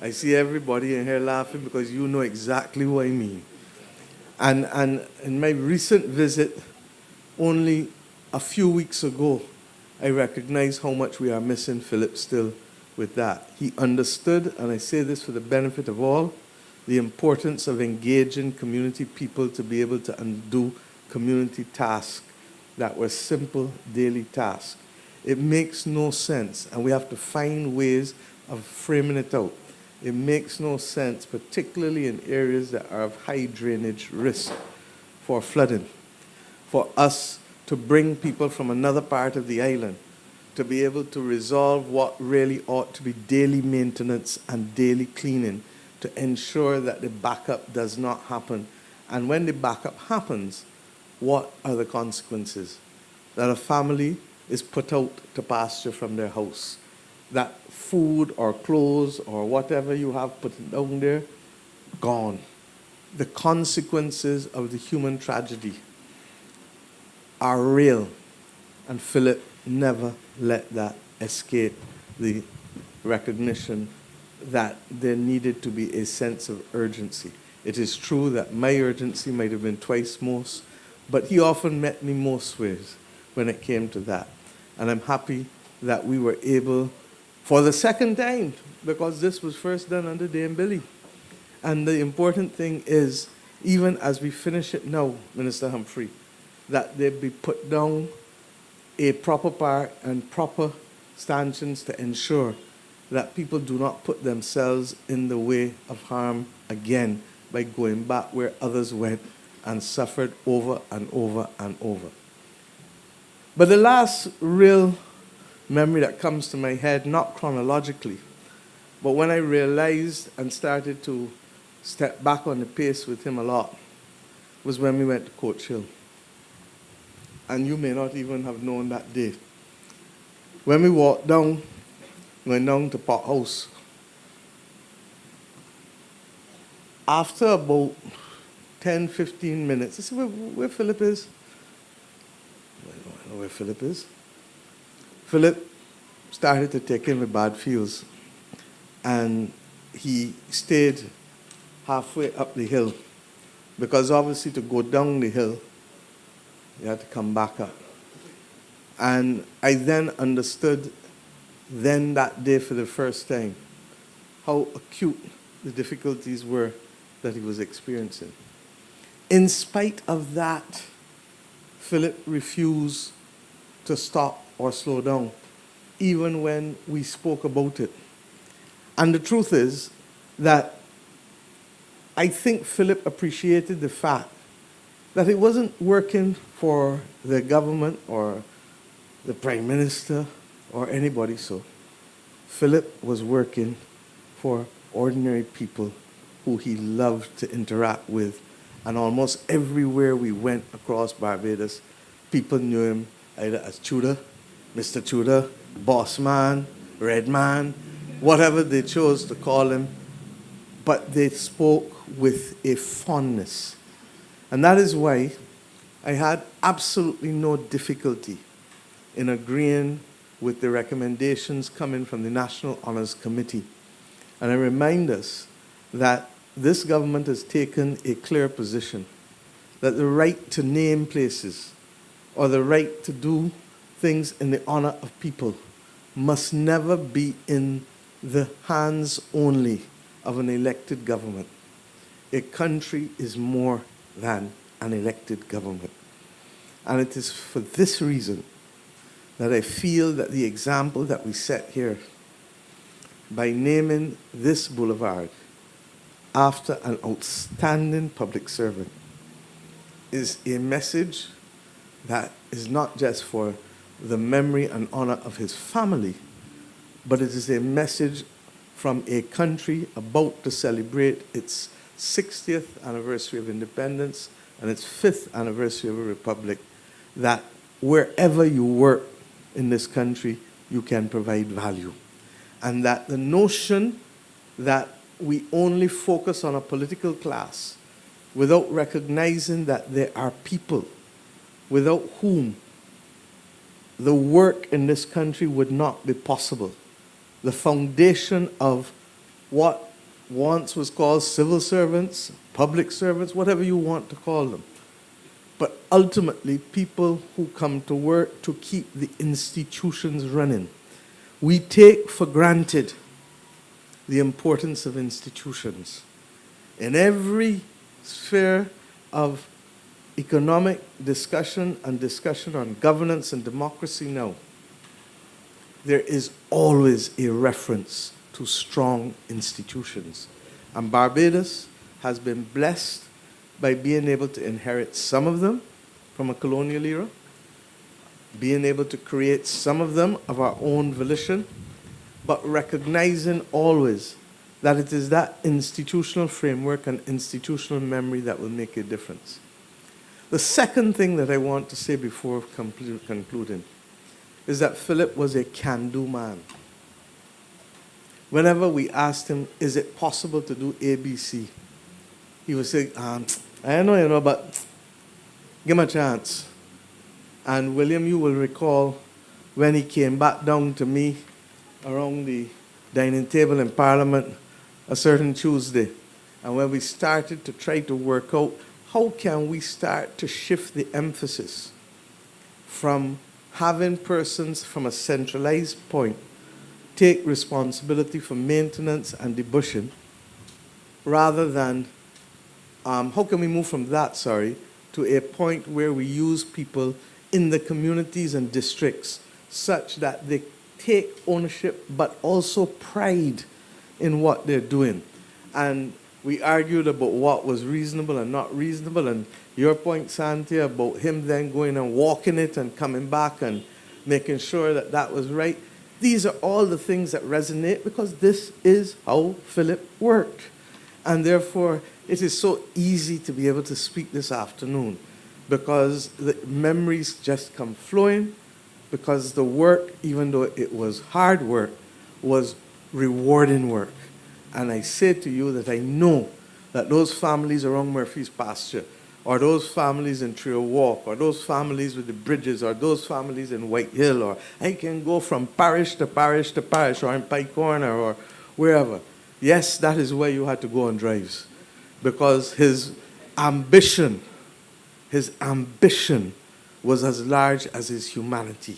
I see everybody in here laughing because you know exactly what I mean. And in my recent visit, only a few weeks ago, I recognized how much we are missing Philip still with that. He understood, and I say this for the benefit of all, the importance of engaging community people to be able to undo community tasks that were simple daily tasks. It makes no sense, and we have to find ways of framing it out. It makes no sense, particularly in areas that are of high drainage risk for flooding, for us to bring people from another part of the island to be able to resolve what really ought to be daily maintenance and daily cleaning to ensure that the backup does not happen. And when the backup happens, what are the consequences? That a family is put out to pasture from their house. That food or clothes or whatever you have put down there, gone. The consequences of the human tragedy are real. And Philip never let that escape the recognition that there needed to be a sense of urgency. It is true that my urgency might have been twice most, but he often met me most ways when it came to that. And I'm happy that we were able, for the second time, because this was first done under Dame Billy. And the important thing is, even as we finish it now, Minister Humphrey, that there be put down a proper part and proper stanchions to ensure that people do not put themselves in the way of harm again by going back where others went and suffered over and over and over. But the last real memory that comes to my head, not chronologically, but when I realized and started to step back on the pace with him a lot, was when we went to Coach Hill. And you may not even have known that day. When we walked down, went down to Pot House, after about 10, 15 minutes, I said, where Philip is? I don't know where Philip is. Philip started to take in with bad feels, and he stayed halfway up the hill, because obviously to go down the hill, you had to come back up. And I then understood then that day for the first time how acute the difficulties were that he was experiencing. In spite of that, Philip refused to stop or slow down, even when we spoke about it. And the truth is that I think Philip appreciated the fact that it wasn't working for the government or the prime minister or anybody so. Philip was working for ordinary people who he loved to interact with. And almost everywhere we went across Barbados, people knew him either as Tudor, Mr. Tudor, Boss Man, Red Man, whatever they chose to call him. But they spoke with a fondness. And that is why I had absolutely no difficulty in agreeing with the recommendations coming from the National Honors Committee. And I remind us that this government has taken a clear position that the right to name places or the right to do things in the honor of people must never be in the hands only of an elected government. A country is more than an elected government. And it is for this reason that I feel that the example that we set here by naming this boulevard after an outstanding public servant is a message that is not just for the memory and honor of his family, but it is a message from a country about to celebrate its 60th anniversary of independence and its 5th anniversary of a republic, that wherever you work in this country, you can provide value. And that the notion that we only focus on a political class without recognizing that there are people without whom the work in this country would not be possible. The foundation of what once was called civil servants, public servants, whatever you want to call them. But ultimately, people who come to work to keep the institutions running. We take for granted the importance of institutions. In every sphere of economic discussion and discussion on governance and democracy now, there is always a reference to strong institutions. And Barbados has been blessed by being able to inherit some of them from a colonial era, being able to create some of them of our own volition, but recognizing always that it is that institutional framework and institutional memory that will make a difference. The second thing that I want to say before concluding is that Philip was a can-do man. Whenever we asked him, is it possible to do ABC? He would say, I know, but give him a chance. And William, you will recall when he came back down to me around the dining table in Parliament a certain Tuesday, and when we started to try to work out how can we start to shift the emphasis from having persons from a centralized point take responsibility for maintenance and debushing, rather than, how can we move from that, to a point where we use people in the communities and districts such that they take ownership but also pride in what they're doing. And we argued about what was reasonable and not reasonable, and your point, Santia, about him then going and walking it and coming back and making sure that that was right. These are all the things that resonate because this is how Philip worked. And therefore, it is so easy to be able to speak this afternoon because the memories just come flowing, because the work, even though it was hard work, was rewarding work. And I say to you that I know that those families around Murphy's Pasture, or those families in Trio Walk, or those families with the bridges, or those families in White Hill, or I can go from parish to parish to parish, or in Pike Corner, or wherever. Yes, that is where you had to go on drives. Because his ambition was as large as his humanity.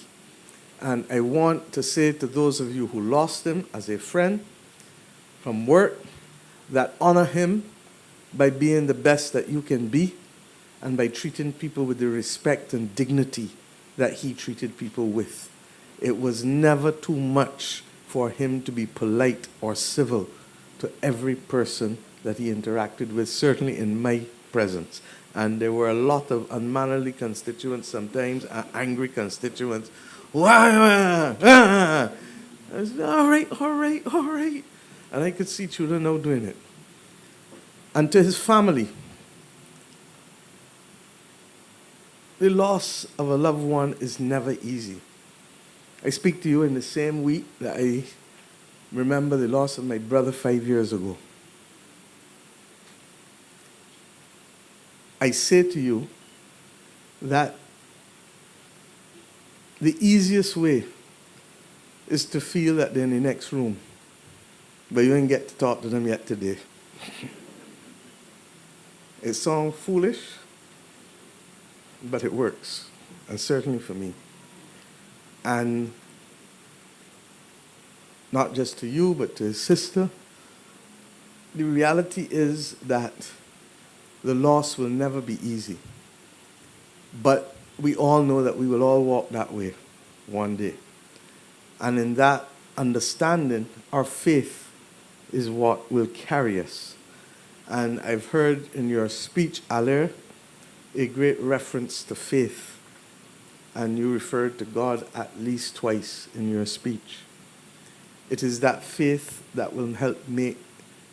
And I want to say to those of you who lost him as a friend from work, that honor him by being the best that you can be and by treating people with the respect and dignity that he treated people with. It was never too much for him to be polite or civil to every person that he interacted with, certainly in my presence. And there were a lot of unmannerly constituents sometimes, angry constituents. I said, all right. And I could see children now doing it. And to his family, the loss of a loved one is never easy. I speak to you in the same week that I remember the loss of my brother 5 years ago. I say to you that the easiest way is to feel that they're in the next room, but you didn't get to talk to them yet today. It sounds foolish, but it works, and certainly for me. And not just to you, but to his sister, the reality is that the loss will never be easy. But we all know that we will all walk that way one day. And in that understanding, our faith is what will carry us. And I've heard in your speech, Alair, a great reference to faith. And you referred to God at least twice in your speech. It is that faith that will help make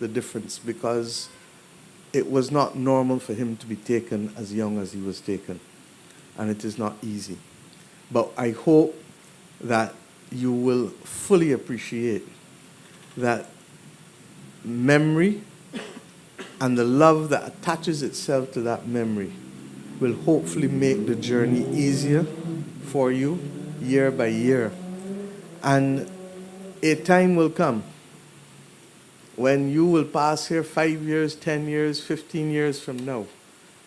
the difference, because it was not normal for him to be taken as young as he was taken. And it is not easy. But I hope that you will fully appreciate that memory and the love that attaches itself to that memory will hopefully make the journey easier for you year by year. And a time will come when you will pass here 5 years, 10 years, 15 years from now.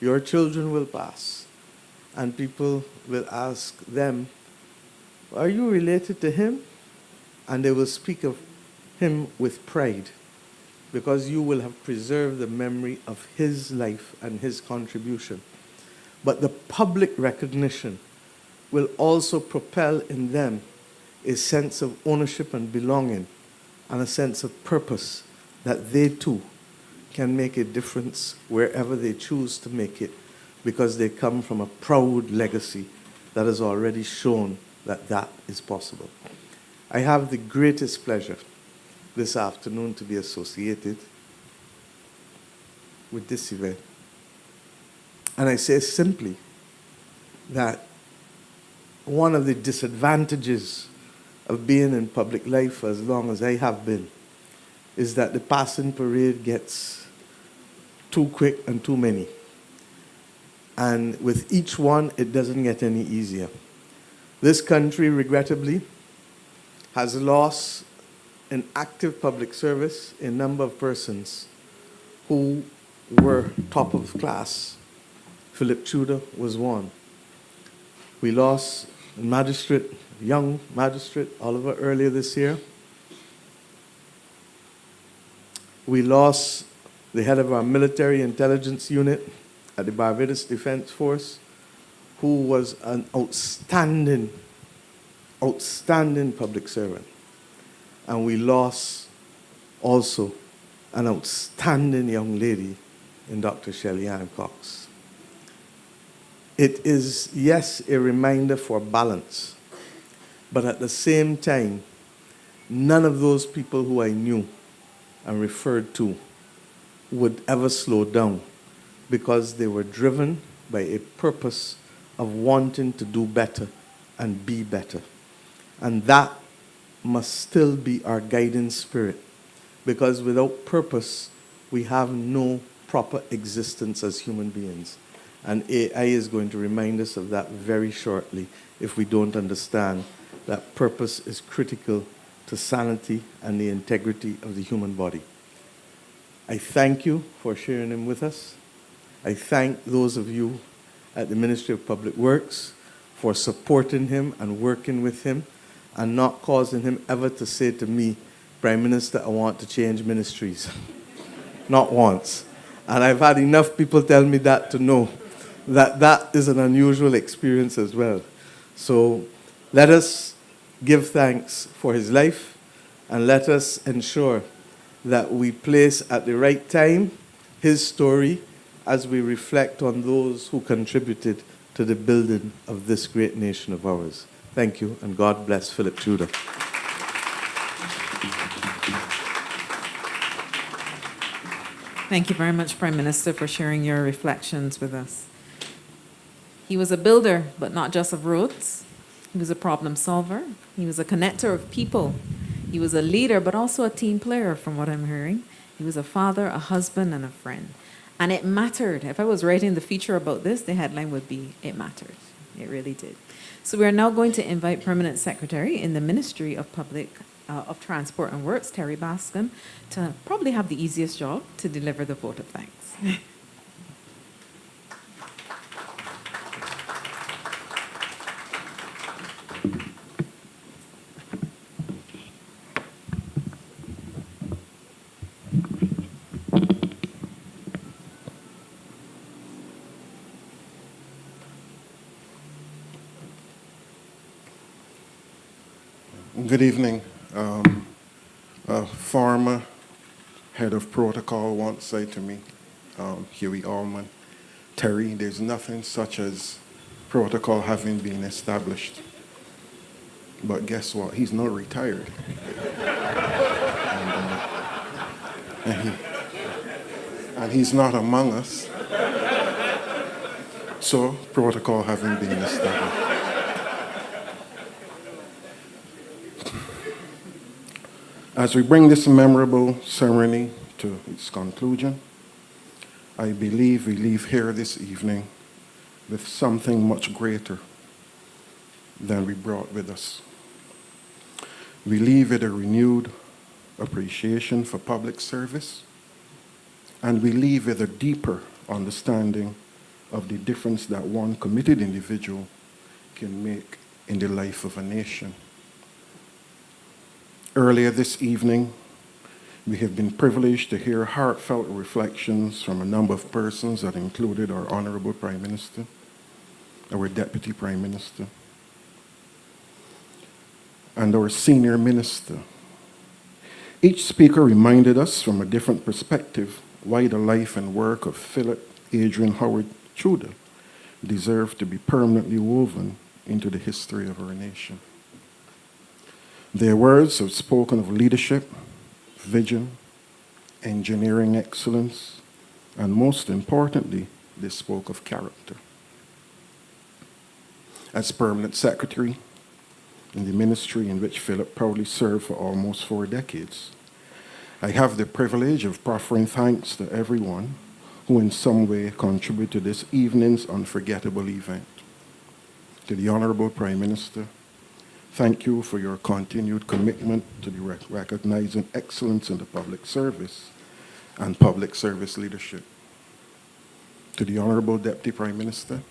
Your children will pass, and people will ask them, are you related to him? And they will speak of him with pride, because you will have preserved the memory of his life and his contribution. But the public recognition will also propel in them a sense of ownership and belonging and a sense of purpose, that they too can make a difference wherever they choose to make it, because they come from a proud legacy that has already shown that that is possible. I have the greatest pleasure this afternoon to be associated with this event. And I say simply that one of the disadvantages of being in public life for as long as I have been is that the passing parade gets too quick and too many. And with each one, it doesn't get any easier. This country, regrettably, has lost in active public service a number of persons who were top of class. Philip Tudor was one. We lost a magistrate, a young magistrate, Oliver, earlier this year. We lost the head of our military intelligence unit at the Barbados Defense Force, who was an outstanding public servant. And we lost also an outstanding young lady in Dr. Shelley Ann Cox. It is, yes, a reminder for balance, but at the same time, none of those people who I knew and referred to would ever slow down, because they were driven by a purpose of wanting to do better and be better. And that must still be our guiding spirit, because without purpose, we have no proper existence as human beings. And AI is going to remind us of that very shortly if we don't understand that purpose is critical to sanity and the integrity of the human body. I thank you for sharing him with us. I thank those of you at the Ministry of Public Works for supporting him and working with him and not causing him ever to say to me, Prime Minister, I want to change ministries. Not once. And I've had enough people tell me that to know that that is an unusual experience as well. So let us give thanks for his life, and let us ensure that we place at the right time his story as we reflect on those who contributed to the building of this great nation of ours. Thank you, and God bless Philip Tudor. Thank you very much, Prime Minister, for sharing your reflections with us. He was a builder, but not just of roads. He was a problem solver. He was a connector of people. He was a leader, but also a team player, from what I'm hearing. He was a father, a husband, and a friend. And it mattered. If I was writing the feature about this, the headline would be, "It mattered." It really did. So we are now going to invite Permanent Secretary in the Ministry of Transport and Works, Terry Bascom, to probably have the easiest job to deliver the vote of thanks. Good evening. A former head of protocol once said to me, Huey Allman, Terry, there's nothing such as protocol having been established. But guess what? He's not retired. and he's not among us. So protocol having been established. As we bring this memorable ceremony to its conclusion, I believe we leave here this evening with something much greater than we brought with us. We leave with a renewed appreciation for public service, and we leave with a deeper understanding of the difference that one committed individual can make in the life of a nation. Earlier this evening, we have been privileged to hear heartfelt reflections from a number of persons that included our Honorable Prime Minister, our Deputy Prime Minister, and our Senior Minister. Each speaker reminded us from a different perspective why the life and work of Philip Adrian Howard Tudor deserved to be permanently woven into the history of our nation. Their words have spoken of leadership, vision, engineering excellence, and most importantly, they spoke of character. As Permanent Secretary in the ministry in which Philip proudly served for almost 4 decades, I have the privilege of proffering thanks to everyone who in some way contributed to this evening's unforgettable event. To the Honorable Prime Minister, thank you for your continued commitment to the recognizing excellence in the public service and public service leadership. To the Honorable Deputy Prime Minister,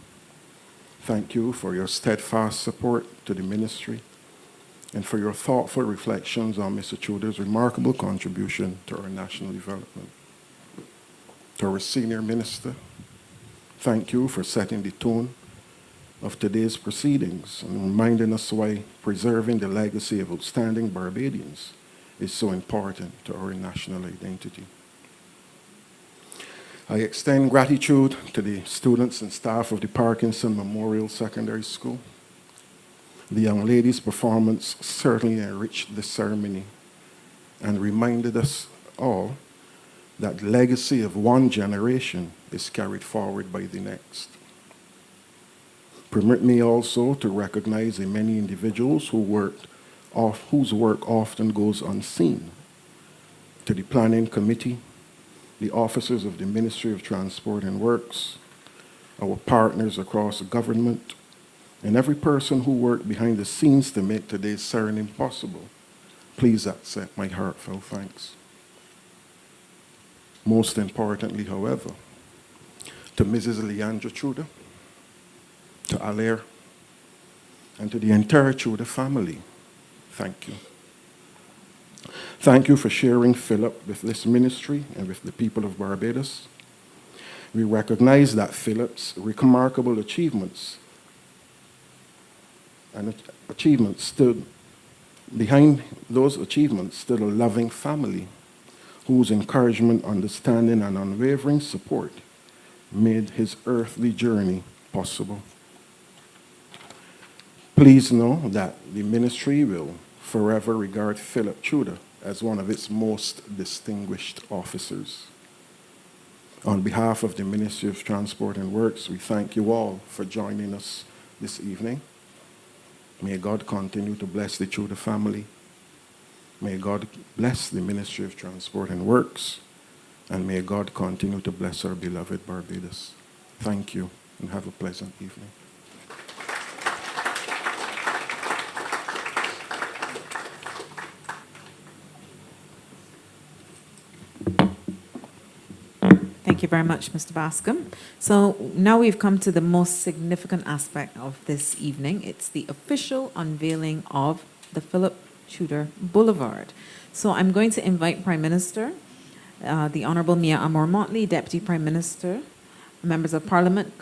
thank you for your steadfast support to the ministry and for your thoughtful reflections on Mr. Tudor's remarkable contribution to our national development. To our Senior Minister, thank you for setting the tone of today's proceedings and reminding us why preserving the legacy of outstanding Barbadians is so important to our national identity. I extend gratitude to the students and staff of the Parkinson Memorial Secondary School. The young lady's performance certainly enriched the ceremony and reminded us all that the legacy of one generation is carried forward by the next. Permit me also to recognize the many individuals whose work often goes unseen. To the Planning Committee, the officers of the Ministry of Transport and Works, our partners across the government, and every person who worked behind the scenes to make today's ceremony possible, please accept my heartfelt thanks. Most importantly, however, to Mrs. Leandra Tudor, to Alair, and to the entire Tudor family, thank you. Thank you for sharing Philip with this ministry and with the people of Barbados. We recognize that Philip's remarkable achievements stood behind those achievements stood a loving family whose encouragement, understanding, and unwavering support made his earthly journey possible. Please know that the ministry will forever regard Philip Tudor as one of its most distinguished officers. On behalf of the Ministry of Transport and Works, we thank you all for joining us this evening. May God continue to bless the Tudor family. May God bless the Ministry of Transport and Works. And may God continue to bless our beloved Barbados. Thank you, and have a pleasant evening. Thank you very much, Mr. Bascom. So now we've come to the most significant aspect of this evening. It's the official unveiling of the Philip Tudor Boulevard. So I'm going to invite Prime Minister, the Honourable Mia Amor Mottley, Deputy Prime Minister, members of Parliament,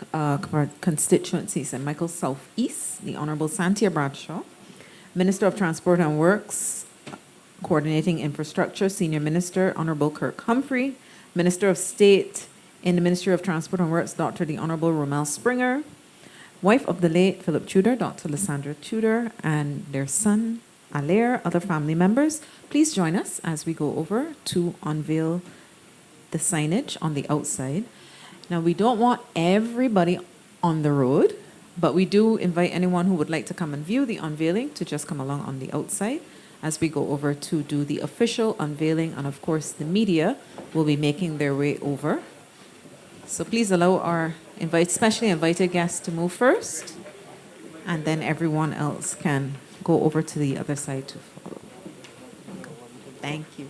constituency St. Michael South East, the Honourable Santia Bradshaw, Minister of Transport and Works, Coordinating Infrastructure, Senior Minister, Honourable Kirk Humphrey, Minister of State in the Ministry of Transport and Works, Dr. the Honourable Romel Springer, wife of the late Philip Tudor, Dr. Lysandra Tudor, and their son, Alair, other family members. Please join us as we go over to unveil the signage on the outside. Now, we don't want everybody on the road, but we do invite anyone who would like to come and view the unveiling to just come along on the outside as we go over to do the official unveiling. And of course, the media will be making their way over. So please allow our specially invited guests to move first, and then everyone else can go over to the other side to follow. Thank you.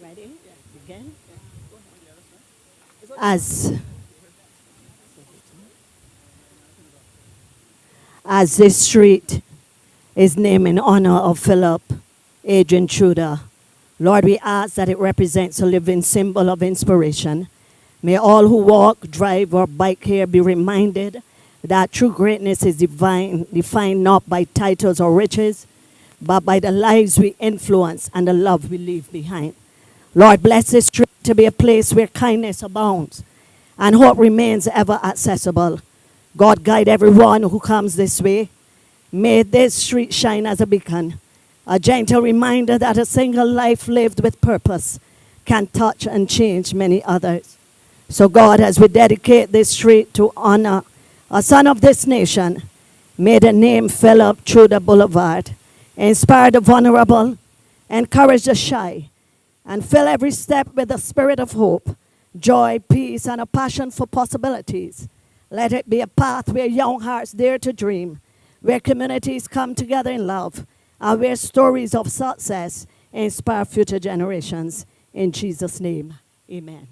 Ready? Begin. As this street is named in honor of Philip Adrian Tudor, Lord, we ask that it represents a living symbol of inspiration. May all who walk, drive, or bike here be reminded that true greatness is defined not by titles or riches, but by the lives we influence and the love we leave behind. Lord, bless this street to be a place where kindness abounds and hope remains ever accessible. God guide everyone who comes this way. May this street shine as a beacon, a gentle reminder that a single life lived with purpose can touch and change many others. So God, as we dedicate this street to honor a son of this nation, may the name Philip Tudor Boulevard inspire the vulnerable, encourage the shy, and fill every step with the spirit of hope, joy, peace, and a passion for possibilities. Let it be a path where young hearts dare to dream, where communities come together in love, and where stories of success inspire future generations. In Jesus' name, amen.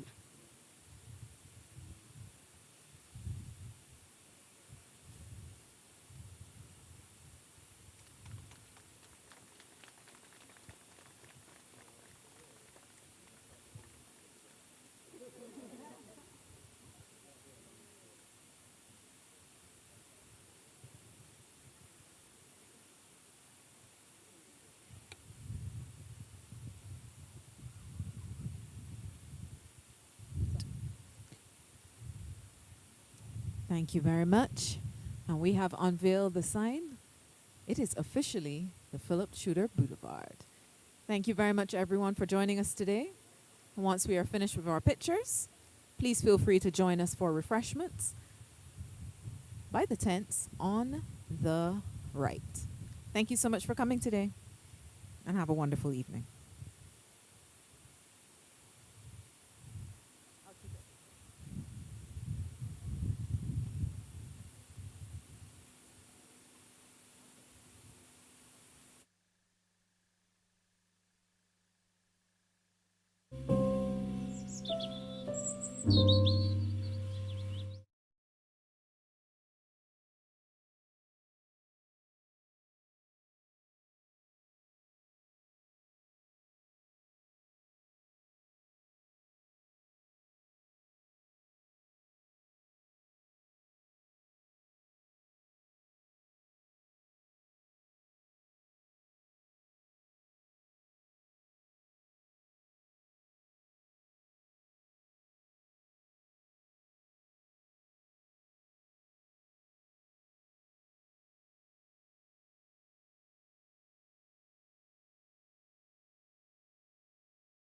Thank you very much. And we have unveiled the sign. It is officially the Philip Tudor Boulevard. Thank you very much, everyone, for joining us today. And once we are finished with our pictures, please feel free to join us for refreshments by the tents on the right. Thank you so much for coming today, and have a wonderful evening.